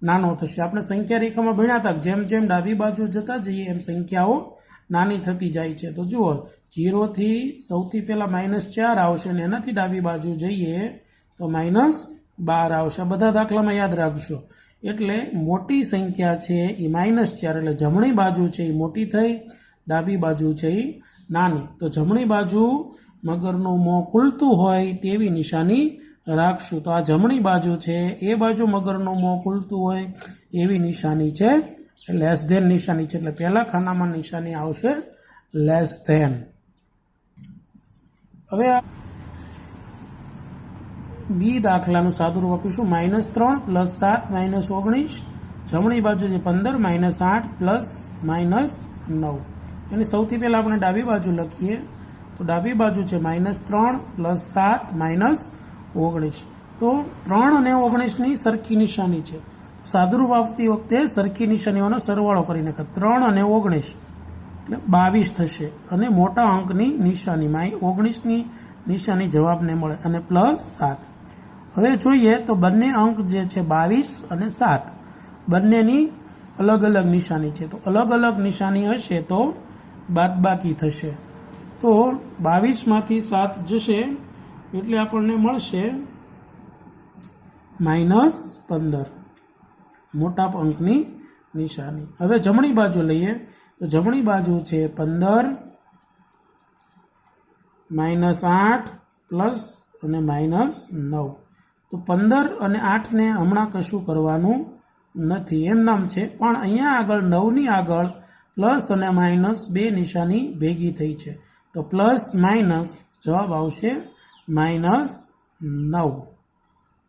Speaker 1: નાનો થશે. આપણે સંખ્યા રેખામાં ભણ્યા હતા, જેમ જેમ ડાબી બાજુ જતા જઈએ એમ સંખ્યાઓ નાની થતી જાય છે. તો જુઓ 0 થી સૌથી પહેલા -4 આવશે અને એનાથી ડાબી બાજુ જઈએ તો -12 આવશે. બધા દાખલામાં યાદ રાખજો. એટલે મોટી સંખ્યા છે એ -4, એટલે જમણી બાજુ છે એ મોટી થઈ, ડાબી બાજુ છે એ નાની. તો જમણી બાજુ મગરનું મોં ખુલતું હોય તેવી નિશાની રાખશું. તો આ જમણી બાજુ છે, એ બાજુ મગરનું મોં ખુલતું હોય એવી નિશાની છે, લેસ ધેન નિશાની છે, એટલે પહેલા ખાનામાં નિશાની આવશે લેસ ધેન. હવે બી દાખલાનું સાદું રૂપ આપીશું. -3 + 7 -19, જમણી બાજુ છે 15 -8 + -9. એની સૌથી પહેલા આપણે ડાબી બાજુ લખીએ તો ડાબી બાજુ છે -3 + 7 -19. તો 3 અને 19ની સરખી નિશાની છે. સાદુરૂપ આપતી વખતે સરખી નિશાનીઓનો સરવાળો કરી નાખે. 3 અને 19 એટલે 22 થશે, અને મોટા અંકની નિશાની 19ની નિશાની જવાબને મળે, અને +7. હવે જોઈએ તો બંને અંક જે છે 22 અને 7 બંનેની અલગ અલગ નિશાની છે. તો અલગ અલગ નિશાની હશે તો બાદબાકી થશે. તો 22માંથી 7 જશે એટલે આપણને મળશે -15, મોટા અંકની નિશાની. હવે જમણી બાજુ લઈએ તો જમણી બાજુ છે 15 -8 પ્લસ અને -9. તો 15 અને 8ને હમણાં કશું કરવાનું નથી, એમ નામ છે. પણ અહીંયા આગળ 9ની આગળ પ્લસ અને માઇનસ બે નિશાની ભેગી થઈ છે, તો પ્લસ માઇનસ જવાબ આવશે -9.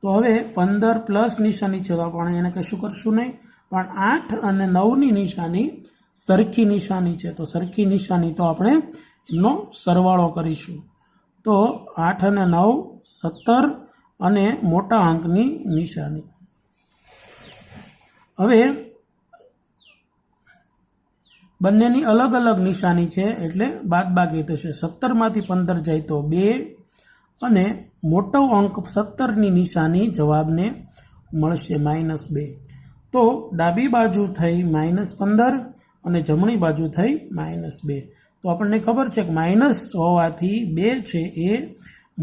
Speaker 1: તો હવે 15 પ્લસ નિશાની છે તો આપણે એને કશું કરશું નહીં, પણ 8 અને 9ની નિશાની સરખી નિશાની છે, તો સરખી નિશાની તો આપણે એમનો સરવાળો કરીશું. તો 8 અને 9 17 અને મોટા અંકની નિશાની. હવે બંનેની અલગ અલગ નિશાની છે એટલે બાદબાકી થશે. 17માંથી 15 જાય તો 2, અને મોટો અંક 17ની નિશાની જવાબને મળશે -2. તો ડાબી બાજુ થઈ -15 અને જમણી બાજુ થઈ -2. તો આપણને ખબર છે કે માઇનસ હોવાથી 2 છે એ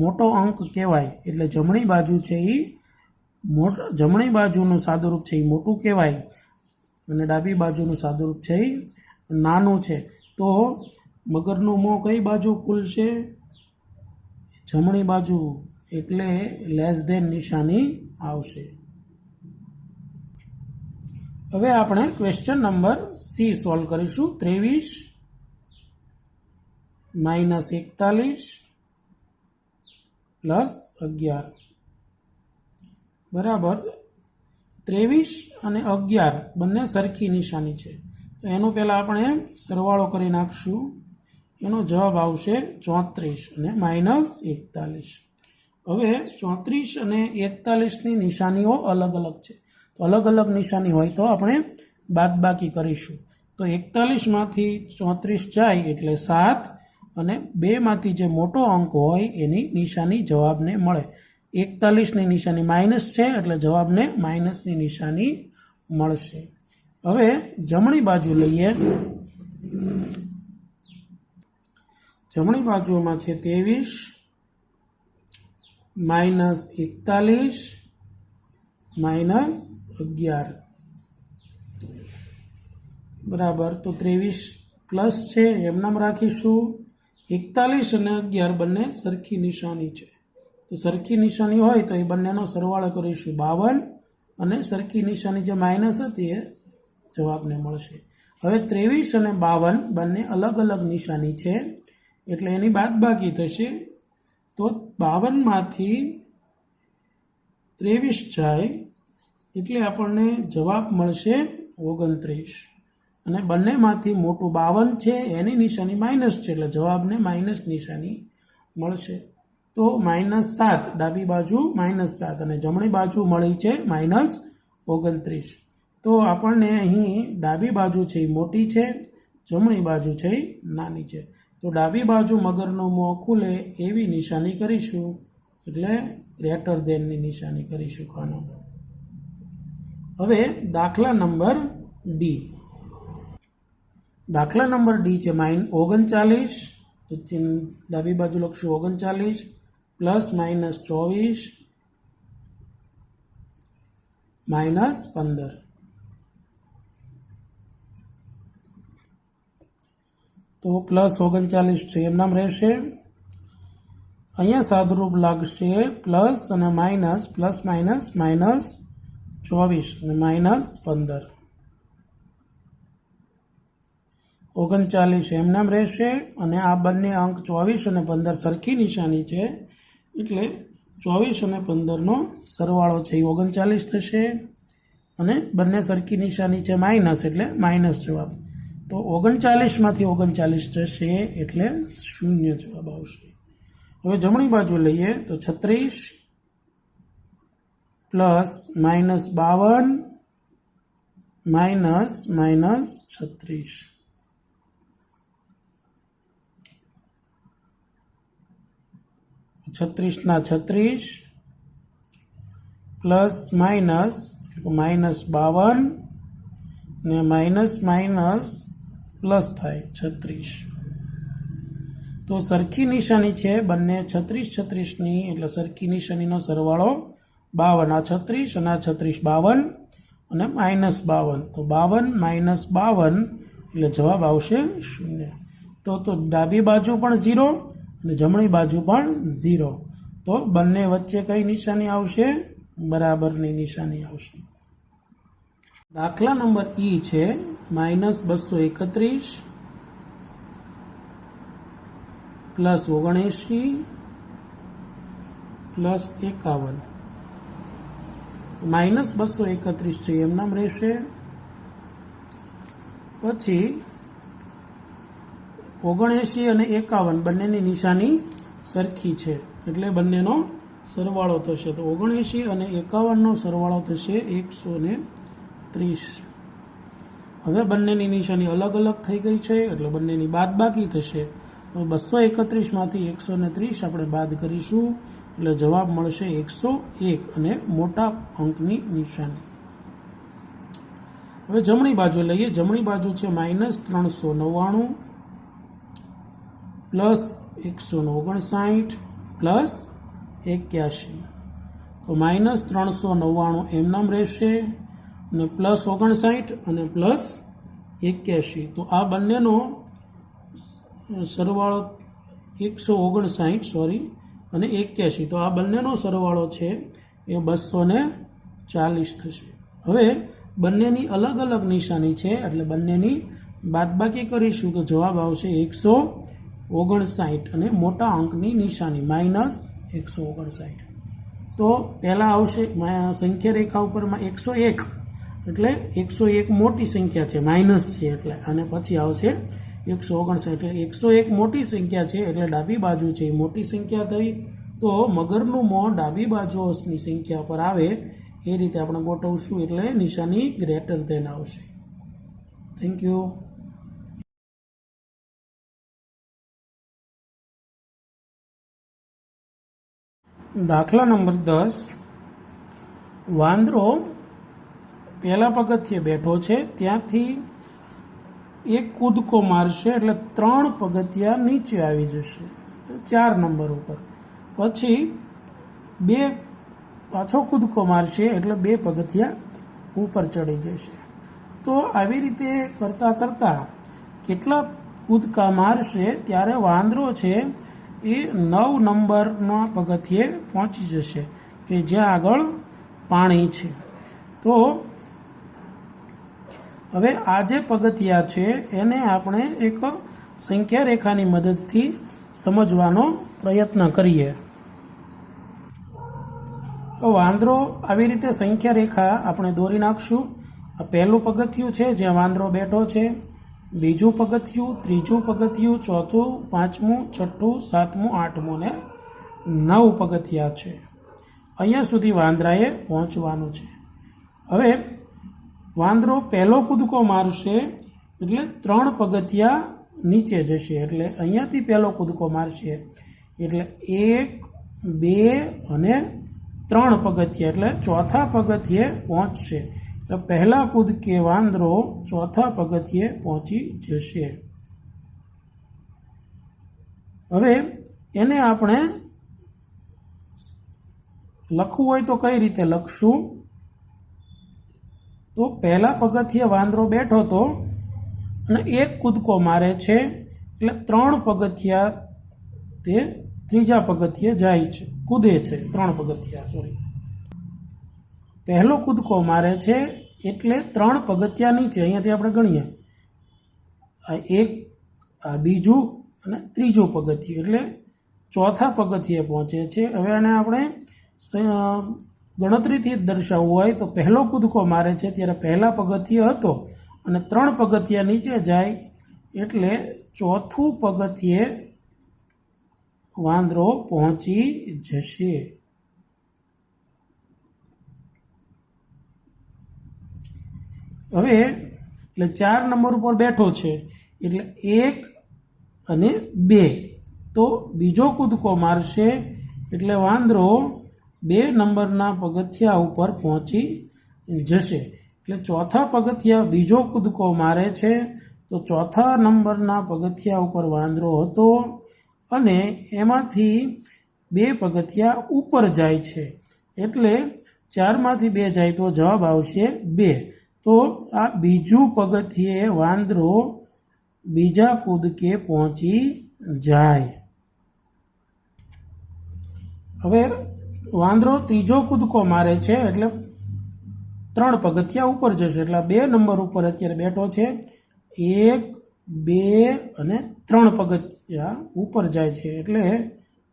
Speaker 1: મોટો અંક કહેવાય, એટલે જમણી બાજુ છે એ જમણી બાજુનું સાદુરૂપ છે એ મોટું કહેવાય, અને ડાબી બાજુનું સાદુરૂપ છે એ નાનું છે. તો મગરનું મોં કઈ બાજુ ખુલશે? જમણી બાજુ, એટલે લેસ ધેન નિશાની આવશે. હવે આપણે ક્વેશ્ચન નંબર સી સોલ્વ કરીશું. 23 - 41 + 11 બરાબર 23 અને 11 બંને સરખી નિશાની છે, તો એનું પહેલાં આપણે સરવાળો કરી નાખશું. એનો જવાબ આવશે 34 અને -41. હવે 34 અને 41ની નિશાનીઓ અલગ અલગ છે, તો અલગ અલગ નિશાની હોય તો આપણે બાદબાકી કરીશું. તો 41માંથી 34 જાય એટલે 7, અને 2માંથી જે મોટો અંક હોય એની નિશાની જવાબને મળે. 41ની નિશાની માઇનસ છે એટલે જવાબને માઇનસની નિશાની મળશે. હવે જમણી બાજુ લઈએ જમણી બાજુમાં છે 23 માઇનસ 41 માઇનસ 11 બરાબર. તો 23 પ્લસ છે એમનામ રાખીશું. 41 અને 11 બંને સરખી નિશાની છે, તો સરખી નિશાની હોય તો એ બંનેનો સરવાળો કરીશું 52 અને સરખી નિશાની જે માઇનસ હતી એ જવાબને મળશે. હવે 23 અને 52 બંને અલગ અલગ નિશાની છે એટલે એની બાદબાકી થશે. તો 52માંથી 23 જાય એટલે આપણને જવાબ મળશે 29 અને બંનેમાંથી મોટું 52 છે એની નિશાની માઇનસ છે એટલે જવાબને માઇનસ નિશાની મળશે. તો -7 ડાબી બાજુ -7 અને જમણી બાજુ મળી છે -29. તો આપણને અહીં ડાબી બાજુ છે એ મોટી છે, જમણી બાજુ છે એ નાની છે. તો ડાબી બાજુ મગરનું મોં ખુલે એવી નિશાની કરીશું એટલે ગ્રેટર ધેનની નિશાની કરીશું ખાનો. હવે દાખલા નંબર ડી. દાખલા નંબર ડી છે 39. તો ડાબી બાજુ લખશું 39 પ્લસ -24 -15. તો પ્લસ 39 છે એમનામ રહેશે. અહીંયા સાદુરૂપ લાગશે પ્લસ અને માઇનસ, પ્લસ માઇનસ -24 અને -15. 39 એમનામ રહેશે અને આ બંને અંક 24 અને 15 સરખી નિશાની છે એટલે 24 અને 15નો સરવાળો છે એ 39 થશે અને બંને સરખી નિશાની છે માઇનસ એટલે માઇનસ જવાબ. તો 39માંથી 39 જશે એટલે 0 જવાબ આવશે. હવે જમણી બાજુ લઈએ તો 36 પ્લસ -52 -36. 36ના 36 પ્લસ માઇનસ -52 ને માઇનસ પ્લસ થાય 36. તો સરખી નિશાની છે બંને 36ની એટલે સરખી નિશાનીનો સરવાળો 52. આ 36 અને આ 36 52 અને -52. તો 52 -52 એટલે જવાબ આવશે 0. તો ડાબી બાજુ પણ 0 અને જમણી બાજુ પણ 0. તો બંને વચ્ચે કઈ નિશાની આવશે? બરાબરની નિશાની આવશે. દાખલા નંબર ઈ છે -231 પ્લસ 79 પ્લસ 51. -231 છે એમનામ રહેશે. પછી 79 અને 51 બંનેની નિશાની સરખી છે એટલે બંનેનો સરવાળો થશે. તો 79 અને 51નો સરવાળો થશે 130. હવે બંનેની નિશાની અલગ અલગ થઈ ગઈ છે એટલે બંનેની બાદબાકી થશે. તો 231માંથી 130 આપણે બાદ કરીશું એટલે જવાબ મળશે 101 અને મોટા અંકની નિશાની. હવે જમણી બાજુ લઈએ. જમણી બાજુ છે -399 પ્લસ 159 પ્લસ 81. તો -399 એમનામ રહેશે અને પ્લસ 59 અને પ્લસ 81. તો આ બંનેનો સરવાળો 159 અને 81. તો આ બંનેનો સરવાળો છે એ 240 થશે. હવે બંનેની અલગ અલગ નિશાની છે એટલે બંનેની બાદબાકી કરીશું તો જવાબ આવશે 159 અને મોટા અંકની નિશાની -159. તો પહેલાં આવશે સંખ્યા રેખા ઉપરમાં 101 એટલે 101 મોટી સંખ્યા છે, માઇનસ છે એટલે, અને પછી આવશે 159 એટલે 101 મોટી સંખ્યા છે એટલે ડાબી બાજુ છે એ મોટી સંખ્યા થઈ. તો મગરનું મોં ડાબી બાજુની સંખ્યા પર આવે એ રીતે આપણે ગોઠવશું એટલે નિશાની ગ્રેટર ધેન આવશે. Thank you. દાખલા નંબર 10. વાંદરો પહેલા પગથિયે બેઠો છે ત્યાંથી એક કૂદકો મારશે એટલે 3 પગથિયા નીચે આવી જશે 4 નંબર ઉપર. પછી 2 પાછો કૂદકો મારશે એટલે 2 પગથિયા ઉપર ચડી જશે. તો આવી રીતે કરતાં કરતાં કેટલા કૂદકા મારશે ત્યારે વાંદરો છે એ 9 નંબરના પગથિયે પહોંચી જશે કે જ્યાં આગળ પાણી છે. તો હવે આ જે પગથિયા છે એને આપણે એક સંખ્યા રેખાની મદદથી સમજવાનો પ્રયત્ન કરીએ. તો વાંદરો આવી રીતે સંખ્યા રેખા આપણે દોરી નાખશું. આ પહેલું પગથિયું છે જ્યાં વાંદરો બેઠો છે, બીજું પગથિયું, ત્રીજું પગથિયું, ચોથું, પાંચમું, છઠ્ઠું, સાતમું, આઠમું ને 9 પગથિયા છે. અહીંયા સુધી વાંદરાએ પહોંચવાનું છે. હવે વાંદરો પહેલો કૂદકો મારશે એટલે 3 પગથિયા નીચે જશે. એટલે અહીંયાથી પહેલો કૂદકો મારશે એટલે 1, 2 અને 3 પગથિયા એટલે ચોથા પગથિયે પહોંચશે. એટલે પહેલા કૂદકે વાંદરો ચોથા પગથિયે પહોંચી જશે. હવે એને આપણે લખવું હોય તો કઈ રીતે લખશું? તો પહેલા પગથિયે વાંદરો બેઠો હતો અને એક કૂદકો મારે છે એટલે 3 પગથિયા તે ત્રીજા પગથિયે જાય છે, કૂદે છે. 3 પગથિયા પહેલો કૂદકો મારે છે એટલે 3 પગથિયા નીચે. અહીંયાથી આપણે ગણીએ આ એક, આ બીજું અને ત્રીજું પગથિયું એટલે ચોથા પગથિયે પહોંચે છે. હવે આને આપણે ગણતરીથી જ દર્શાવવું હોય તો પહેલો કૂદકો મારે છે ત્યારે પહેલા પગથિયે હતો અને 3 પગથિયા નીચે જાય એટલે ચોથું પગથિયે વાંદરો પહોંચી જશે. હવે એટલે 4 નંબર ઉપર બેઠો છે એટલે 1 અને 2 તો બીજો કૂદકો મારશે એટલે વાંદરો 2 નંબરના પગથિયા ઉપર પહોંચી જશે. એટલે ચોથા પગથિયા બીજો કૂદકો મારે છે તો ચોથા નંબરના પગથિયા ઉપર વાંદરો હતો અને એમાંથી 2 પગથિયા ઉપર જાય છે એટલે 4માંથી 2 જાય તો જવાબ આવશે 2. તો આ બીજું પગથિયે વાંદરો બીજા કૂદકે પહોંચી જાય. હવે વાંદરો ત્રીજો કૂદકો મારે છે એટલે 3 પગથિયા ઉપર જશે એટલે 2 નંબર ઉપર અત્યારે બેઠો છે. 1, 2 અને 3 પગથિયા ઉપર જાય છે એટલે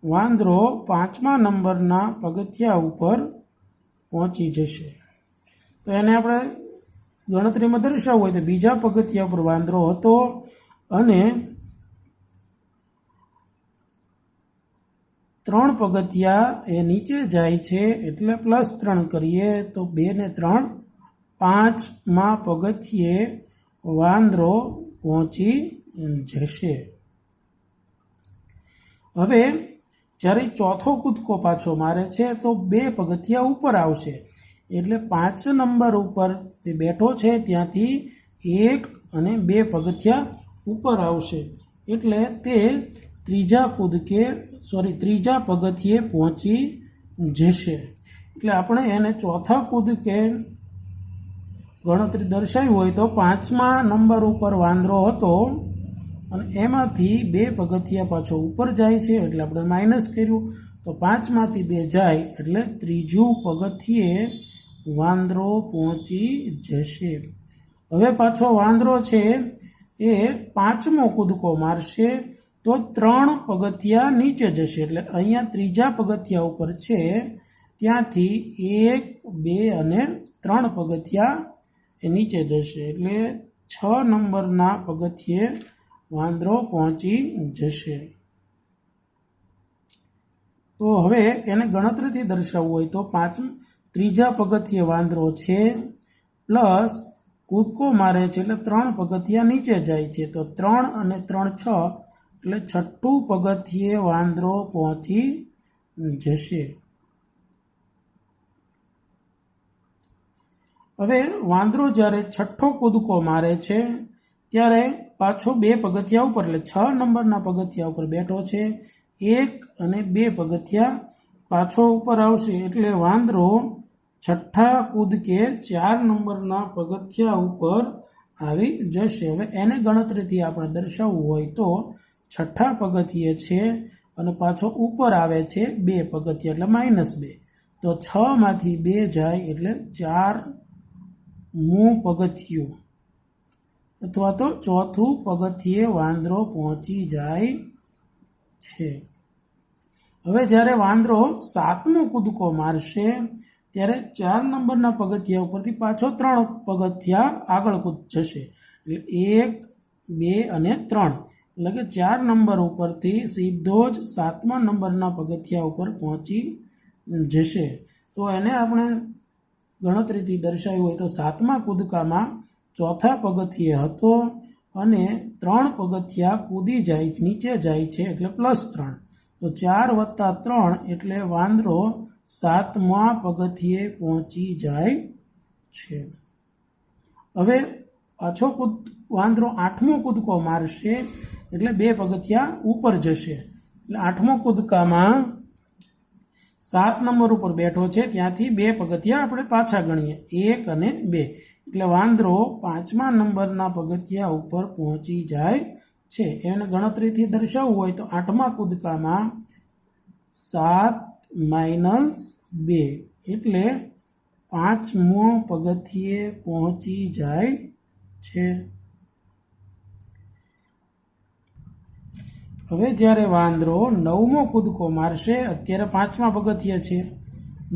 Speaker 1: વાંદરો 5મા નંબરના પગથિયા ઉપર પહોંચી જશે. તો એને આપણે ગણતરીમાં દર્શાવવું હોય તો બીજા પગથિયા ઉપર વાંદરો હતો અને 3 પગથિયા એ નીચે જાય છે એટલે +3 કરીએ તો 2 ને 3 5મા પગથિયે વાંદરો પહોંચી જશે. હવે જ્યારે ચોથો કૂદકો પાછો મારે છે તો 2 પગથિયા ઉપર આવશે એટલે 5 નંબર ઉપર તે બેઠો છે ત્યાંથી 1 અને 2 પગથિયા ઉપર આવશે એટલે તે ત્રીજા પગથિયે પહોંચી જશે. એટલે આપણે એને ચોથા કૂદકે ગણતરી દર્શાવી હોય તો 5મા નંબર ઉપર વાંદરો હતો અને એમાંથી 2 પગથિયા પાછો ઉપર જાય છે એટલે આપણે માઇનસ કર્યું તો 5માંથી 2 જાય એટલે ત્રીજું પગથિયે વાંદરો પહોંચી જશે. હવે પાછો વાંદરો છે એ 5મો કૂદકો મારશે તો 3 પગથિયા નીચે જશે એટલે અહીંયા ત્રીજા પગથિયા ઉપર છે ત્યાંથી 1, 2 અને 3 પગથિયા એ નીચે જશે એટલે 6 નંબરના પગથિયે વાંદરો પહોંચી જશે. તો હવે એને ગણતરીથી દર્શાવવું હોય તો ત્રીજા પગથિયે વાંદરો છે પ્લસ કૂદકો મારે છે એટલે 3 પગથિયા નીચે જાય છે તો 3 અને 3 6 એટલે છઠ્ઠું પગથિયે વાંદરો પહોંચી જશે. હવે વાંદરો જ્યારે છઠ્ઠો કૂદકો મારે છે ત્યારે પાછો 2 પગથિયા ઉપર એટલે 6 નંબરના પગથિયા ઉપર બેઠો છે. 1 અને 2 પગથિયા પાછો ઉપર આવશે એટલે વાંદરો છઠ્ઠા કૂદકે 4 નંબરના પગથિયા ઉપર આવી જશે. હવે એને ગણતરીથી આપણે દર્શાવવું હોય તો છઠ્ઠા પગથિયે છે અને પાછો ઉપર આવે છે 2 પગથિયા એટલે -2. તો 6 માંથી 2 જાય એટલે 4મું પગથિયું અથવા તો ચોથું પગથિયે વાંદરો પહોંચી જાય છે. હવે જ્યારે વાંદરો 7મો કૂદકો મારશે ત્યારે 4 નંબરના પગથિયા ઉપરથી પાછો 3 પગથિયા આગળ જશે એટલે 1, 2 અને 3 એટલે કે 4 નંબર ઉપરથી સીધો જ 7મા નંબરના પગથિયા ઉપર પહોંચી જશે. તો એને આપણે ગણતરીથી દર્શાવ્યું હોય તો 7મા કૂદકામાં ચોથા પગથિયે હતો અને 3 પગથિયા કૂદી જાય નીચે જાય છે એટલે +3. તો 4 + 3 એટલે વાંદરો 7મા પગથિયે પહોંચી જાય છે. હવે પાછો વાંદરો 8મો કૂદકો મારશે એટલે 2 પગથિયા ઉપર જશે એટલે 8મો કૂદકામાં 7 નંબર ઉપર બેઠો છે ત્યાંથી 2 પગથિયા આપણે પાછા ગણીએ 1 અને 2 એટલે વાંદરો 5મા નંબરના પગથિયા ઉપર પહોંચી જાય છે. એને ગણતરીથી દર્શાવવું હોય તો 8મા કૂદકામાં 7 - 2 એટલે 5મો પગથિયે પહોંચી જાય છે. હવે જ્યારે વાંદરો 9મો કૂદકો મારશે અત્યારે 5મા પગથિયે છે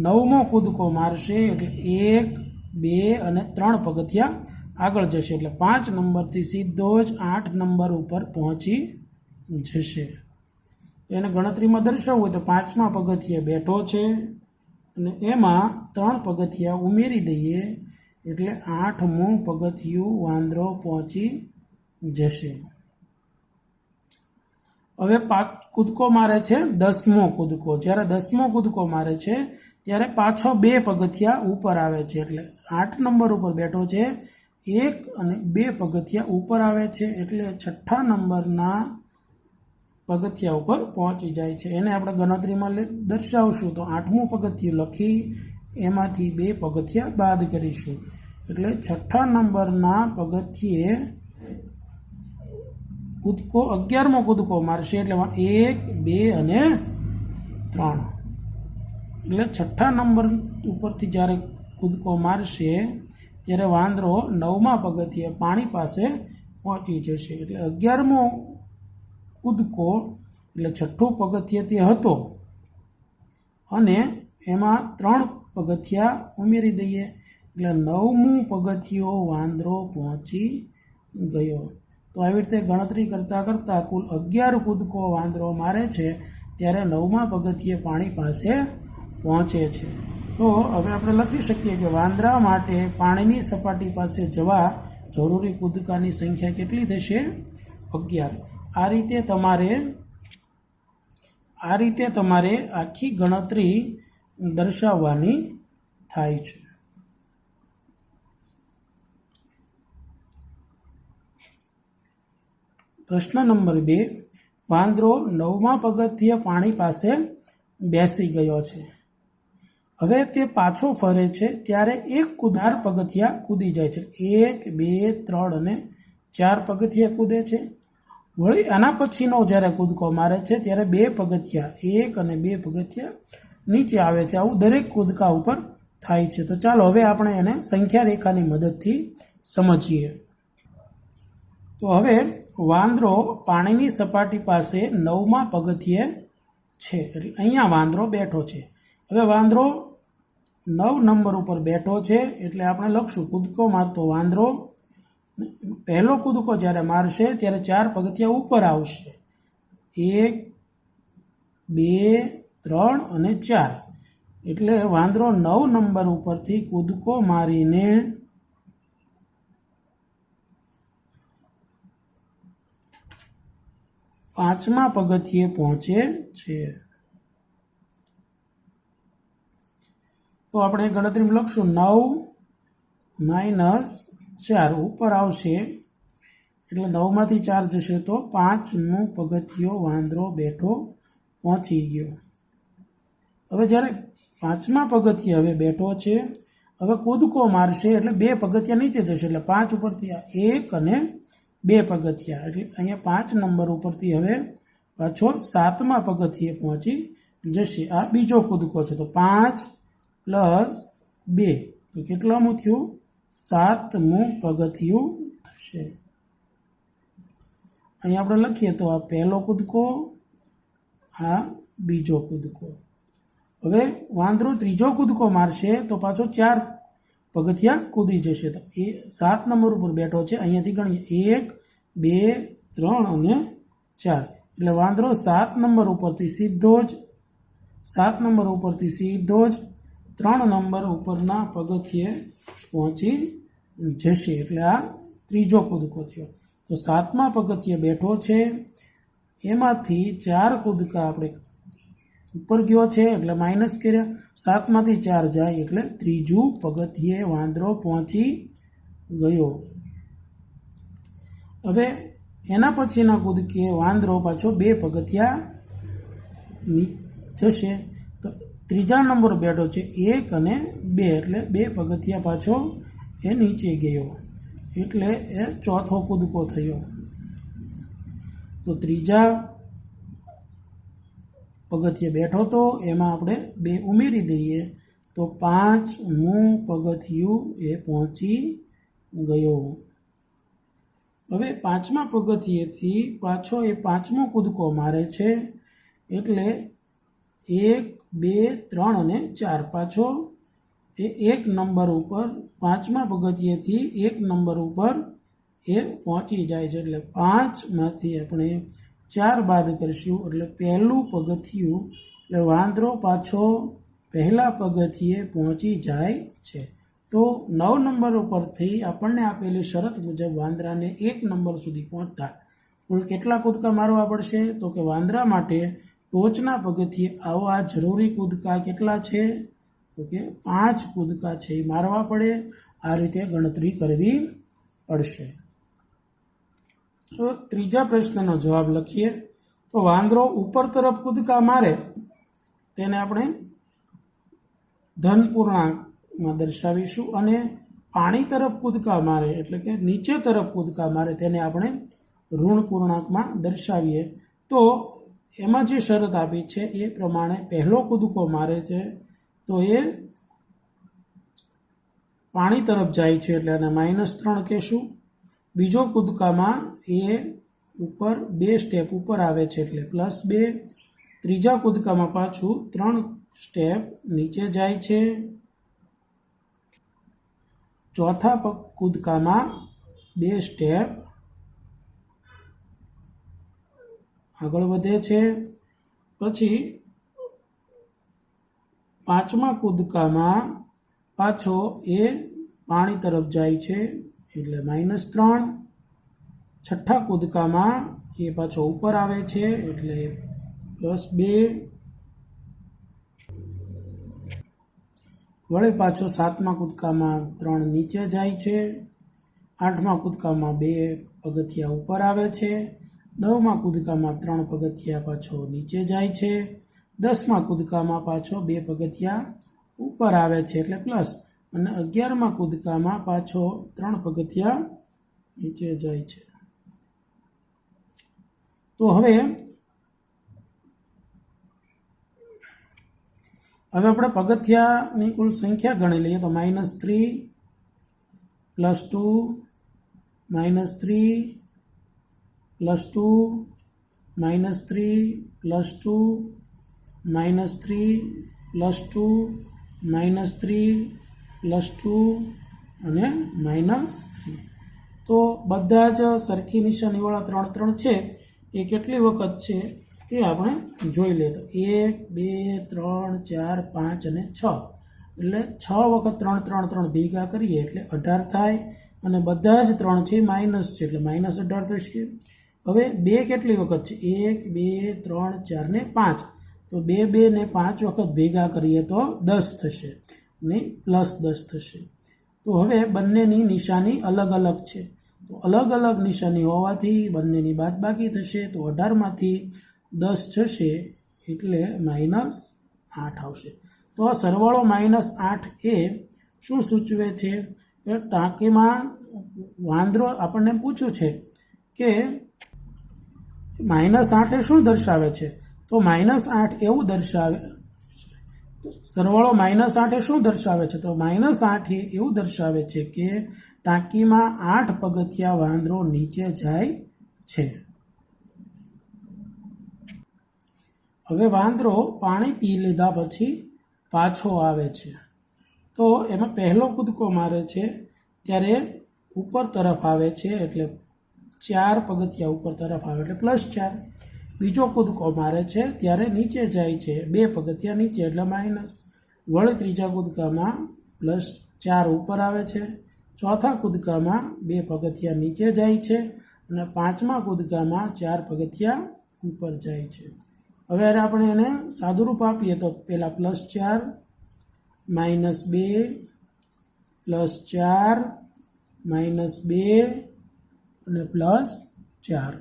Speaker 1: 9મો કૂદકો મારશે એટલે 1, 2 અને 3 પગથિયા આગળ જશે એટલે 5 નંબરથી સીધો જ 8 નંબર ઉપર પહોંચી જશે. એને ગણતરીમાં દર્શાવવું હોય તો 5મા પગથિયે બેઠો છે અને એમાં 3 પગથિયા ઉમેરી દઈએ એટલે 8મું પગથિયું વાંદરો પહોંચી જશે. હવે કૂદકો મારે છે 10મો કૂદકો. જ્યારે 10મો કૂદકો મારે છે ત્યારે પાછો 2 પગથિયા ઉપર આવે છે એટલે 8 નંબર ઉપર બેઠો છે 1 અને 2 પગથિયા ઉપર આવે છે એટલે 6ઠ્ઠા નંબરના પગથિયા ઉપર પહોંચી જાય છે. એને આપણે ગણતરીમાં દર્શાવશું તો 8મું પગથિયું લખી એમાંથી 2 પગથિયા બાદ કરીશું એટલે 6ઠ્ઠા નંબરના પગથિયે કૂદકો 11મો કૂદકો મારશે એટલે 1, 2 અને 3 એટલે 6ઠ્ઠા નંબર ઉપરથી જ્યારે કૂદકો મારશે ત્યારે વાંદરો 9મા પગથિયે પાણી પાસે પહોંચી જશે એટલે 11મો કૂદકો એટલે 6ઠ્ઠું પગથિયે તે હતો અને એમાં 3 પગથિયા ઉમેરી દઈએ એટલે 9મું પગથિયું વાંદરો પહોંચી ગયો. તો આવી રીતે ગણતરી કરતાં કરતાં કુલ 11 કૂદકો વાંદરો મારે છે ત્યારે 9મા પગથિયે પાણી પાસે પહોંચે છે. તો હવે આપણે લખી શકીએ કે વાંદરા માટે પાણીની સપાટી પાસે જવા જરૂરી કૂદકાની સંખ્યા કેટલી થશે? 11. આ રીતે તમારે આખી ગણતરી દર્શાવવાની થાય છે. પ્રશ્ન નંબર 2. વાંદરો 9મા પગથિયે પાણી પાસે બેસી ગયો છે. હવે તે પાછો ફરે છે ત્યારે 4 પગથિયા કૂદી જાય છે. 1, 2, 3 અને 4 પગથિયા કૂદે છે. વળી આના પછીનો જ્યારે કૂદકો મારે છે ત્યારે 2 પગથિયા 1 અને 2 પગથિયા નીચે આવે છે. આવું દરેક કૂદકા ઉપર થાય છે. તો ચાલો હવે આપણે એને સંખ્યા રેખાની મદદથી સમજીએ. તો હવે વાંદરો પાણીની સપાટી પાસે 9મા પગથિયે છે એટલે અહીંયા વાંદરો બેઠો છે. હવે વાંદરો 9 નંબર ઉપર બેઠો છે એટલે આપણે લખશું કૂદકો મારતો વાંદરો. પહેલો કૂદકો જ્યારે મારશે ત્યારે 4 પગથિયા ઉપર આવશે 1, 2, 3 અને 4 એટલે વાંદરો 9 નંબર ઉપરથી કૂદકો મારીને 5મા પગથિયે પહોંચે છે. તો આપણે ગણતરીમાં લખશું 9 - 4 ઉપર આવશે એટલે 9માંથી 4 જશે તો 5મું પગથિયો વાંદરો બેઠો પહોંચી ગયો. હવે જ્યારે 5મા પગથિયે હવે બેઠો છે, હવે કૂદકો મારશે એટલે 2 પગથિયા નીચે જશે, એટલે 5 ઉપરથી 1 અને 2 પગથિયા, એટલે અહીંયા 5 નંબર ઉપરથી હવે પાછો 7મા પગથિયે પહોંચી જશે. આ બીજો કૂદકો છે, તો 5 + 2 તો કેટલામું થયું? 7મું પગથિયું થશે. અહીં આપણે લખીએ તો આ પહેલો કૂદકો, આ બીજો કૂદકો. હવે વાંદરો ત્રીજો કૂદકો મારશે તો પાછો 4 પગથિયા કૂદી જશે. તો એ 7 નંબર ઉપર બેઠો છે, અહીંયાથી ગણીએ 1 2 3 અને 4, એટલે વાંદરો 7 નંબર ઉપરથી સીધો જ 3 નંબર ઉપરના પગથિયે પહોંચી જશે. એટલે આ ત્રીજો કૂદકો થયો. તો 7મા પગથિયે બેઠો છે, એમાંથી 4 કૂદકા આપણે ઉપર ગયો છે એટલે માઇનસ કર્યા, 7માંથી 4 જાય એટલે ત્રીજું પગથિયે વાંદરો પહોંચી ગયો. હવે એના પછીના કૂદકે વાંદરો પાછો 2 પગથિયા જશે, તો ત્રીજા નંબર બેઠો છે 1 અને 2, એટલે 2 પગથિયા પાછો એ નીચે ગયો, એટલે એ ચોથો કૂદકો થયો. તો ત્રીજા પગથિયે બેઠો તો એમાં આપણે 2 ઉમેરી દઈએ તો 5મું પગથિયું એ પહોંચી ગયો. હવે 5મા પગથિયેથી પાછો એ 5મો કૂદકો મારે છે, એટલે 1 2 3 અને 4 પાછો એ 1 નંબર ઉપર 5મા પગથિયેથી 1 નંબર ઉપર એ પહોંચી જાય છે, એટલે 5માંથી આપણે 4 બાદ કરીશું એટલે પહેલું પગથિયું, એટલે વાંદરો પાછો પહેલા પગથિયે પહોંચી જાય છે. તો 9 નંબર ઉપરથી આપણને આપેલી શરત મુજબ વાંદરાને 1 નંબર સુધી પહોંચતા કુલ કેટલા કૂદકા મારવા પડશે? તો કે વાંદરા માટે ટોચના પગથિયે આવવા જરૂરી કૂદકા કેટલા છે? તો કે 5 કૂદકા છે એ મારવા પડે. આ રીતે ગણતરી કરવી પડશે. તો ત્રીજા પ્રશ્નનો જવાબ લખીએ તો વાંદરો ઉપર તરફ કૂદકા મારે તેને આપણે ધન પૂર્ણાંકમાં દર્શાવીશું, અને પાણી તરફ કૂદકા મારે એટલે કે નીચે તરફ કૂદકા મારે તેને આપણે ઋણ પૂર્ણાંકમાં દર્શાવીએ. તો એમાં જે શરત આપી છે એ પ્રમાણે પહેલો કૂદકો મારે છે તો એ પાણી તરફ જાય છે એટલે એને -3 કહેશું. બીજો કૂદકામાં એ ઉપર 2 સ્ટેપ ઉપર આવે છે એટલે +2. ત્રીજા કૂદકામાં પાછું 3 સ્ટેપ નીચે જાય છે. ચોથા કૂદકામાં 2 સ્ટેપ આગળ વધે છે. પછી 5મા કૂદકામાં પાછો એ પાણી તરફ જાય છે એટલે -3. છઠ્ઠા કૂદકામાં એ પાછો ઉપર આવે છે એટલે +2. વળી પાછો 7મા કૂદકામાં 3 નીચે જાય છે. 8મા કૂદકામાં 2 પગથિયા ઉપર આવે છે. 9મા કૂદકામાં 3 પગથિયા પાછો નીચે જાય છે. 10મા કૂદકામાં પાછો 2 પગથિયા ઉપર આવે છે એટલે પ્લસ, અને 11મા કૂદકામાં પાછો 3 પગથિયા નીચે જાય છે. તો હવે આપણે પગથિયાની કુલ સંખ્યા ગણી લઈએ તો -3 +2 -3 +2 -3 +2 -3 +2 -3 +2 અને -3. તો બધા જ સરખી નિશાનીવાળા 3 3 છે એ કેટલી વખત છે તે આપણે જોઈ લઈએ. તો 1 2 3 4 5 અને 6, એટલે 6 વખત 3 3 3 ભેગા કરીએ એટલે 18 થાય, અને બધા જ 3 છે માઇનસ છે એટલે -18 થશે. હવે 2 કેટલી વખત છે? 1 2 3 4 ને 5, તો 2 2 ને 5 વખત ભેગા કરીએ તો 10 થશે ને +10 થશે. તો હવે બંનેની નિશાની અલગ અલગ છે, તો અલગ અલગ નિશાની હોવાથી બંનેની બાદબાકી થશે, તો 18માંથી 10 જશે એટલે -8 આવશે। તો આ સરવાળો -8 એ શું સૂચવે છે કે ટાંકીમાં વાંદરો આપણને પૂછ્યું છે કે -8 એ શું દર્શાવે છે, તો -8 એવું દર્શાવે, સરવાળો -8 એ શું દર્શાવે છે, તો -8 એ એવું દર્શાવે છે કે ટાંકીમાં 8 પગથિયા વાંદરો નીચે જાય છે। હવે વાંદરો પાણી પી લીધા પછી પાછો આવે છે, તો એમાં પહેલો કૂદકો મારે છે ત્યારે ઉપર તરફ આવે છે એટલે 4 પગથિયા ઉપર તરફ આવે એટલે +4, બીજો કૂદકો મારે છે ત્યારે નીચે જાય છે 2 પગથિયા નીચે એટલે માઇનસ, વળી ત્રીજા કૂદકામાં +4 ઉપર આવે છે, ચોથા કૂદકામાં 2 પગથિયા નીચે જાય છે અને પાંચમા કૂદકામાં 4 પગથિયા ઉપર જાય છે। હવે આપણે એને સાદુરૂપ આપીએ તો પહેલાં +4 -2 +4 -2 અને +4,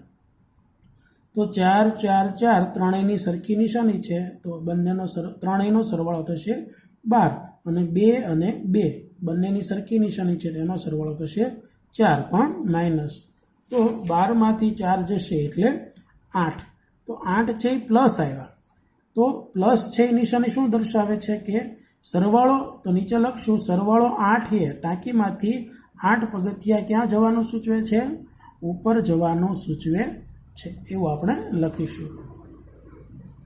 Speaker 1: તો 4 4 4 ત્રણેયની સરખી નિશાની છે, તો ત્રણેયનો સરવાળો થશે 12 અને 2 અને 2 બંનેની સરખી નિશાની છે, તેનો સરવાળો થશે 4 પણ માઇનસ, તો 12માંથી 4 જશે એટલે 8, તો 8 છે એ પ્લસ આવ્યા, તો પ્લસ છે એ નિશાની શું દર્શાવે છે કે સરવાળો, તો નીચે લખશું સરવાળો 8 એ ટાંકીમાંથી 8 પગથિયા ક્યાં જવાનું સૂચવે છે, ઉપર જવાનું સૂચવે છે, એવું આપણે લખીશું।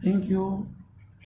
Speaker 1: Thank you.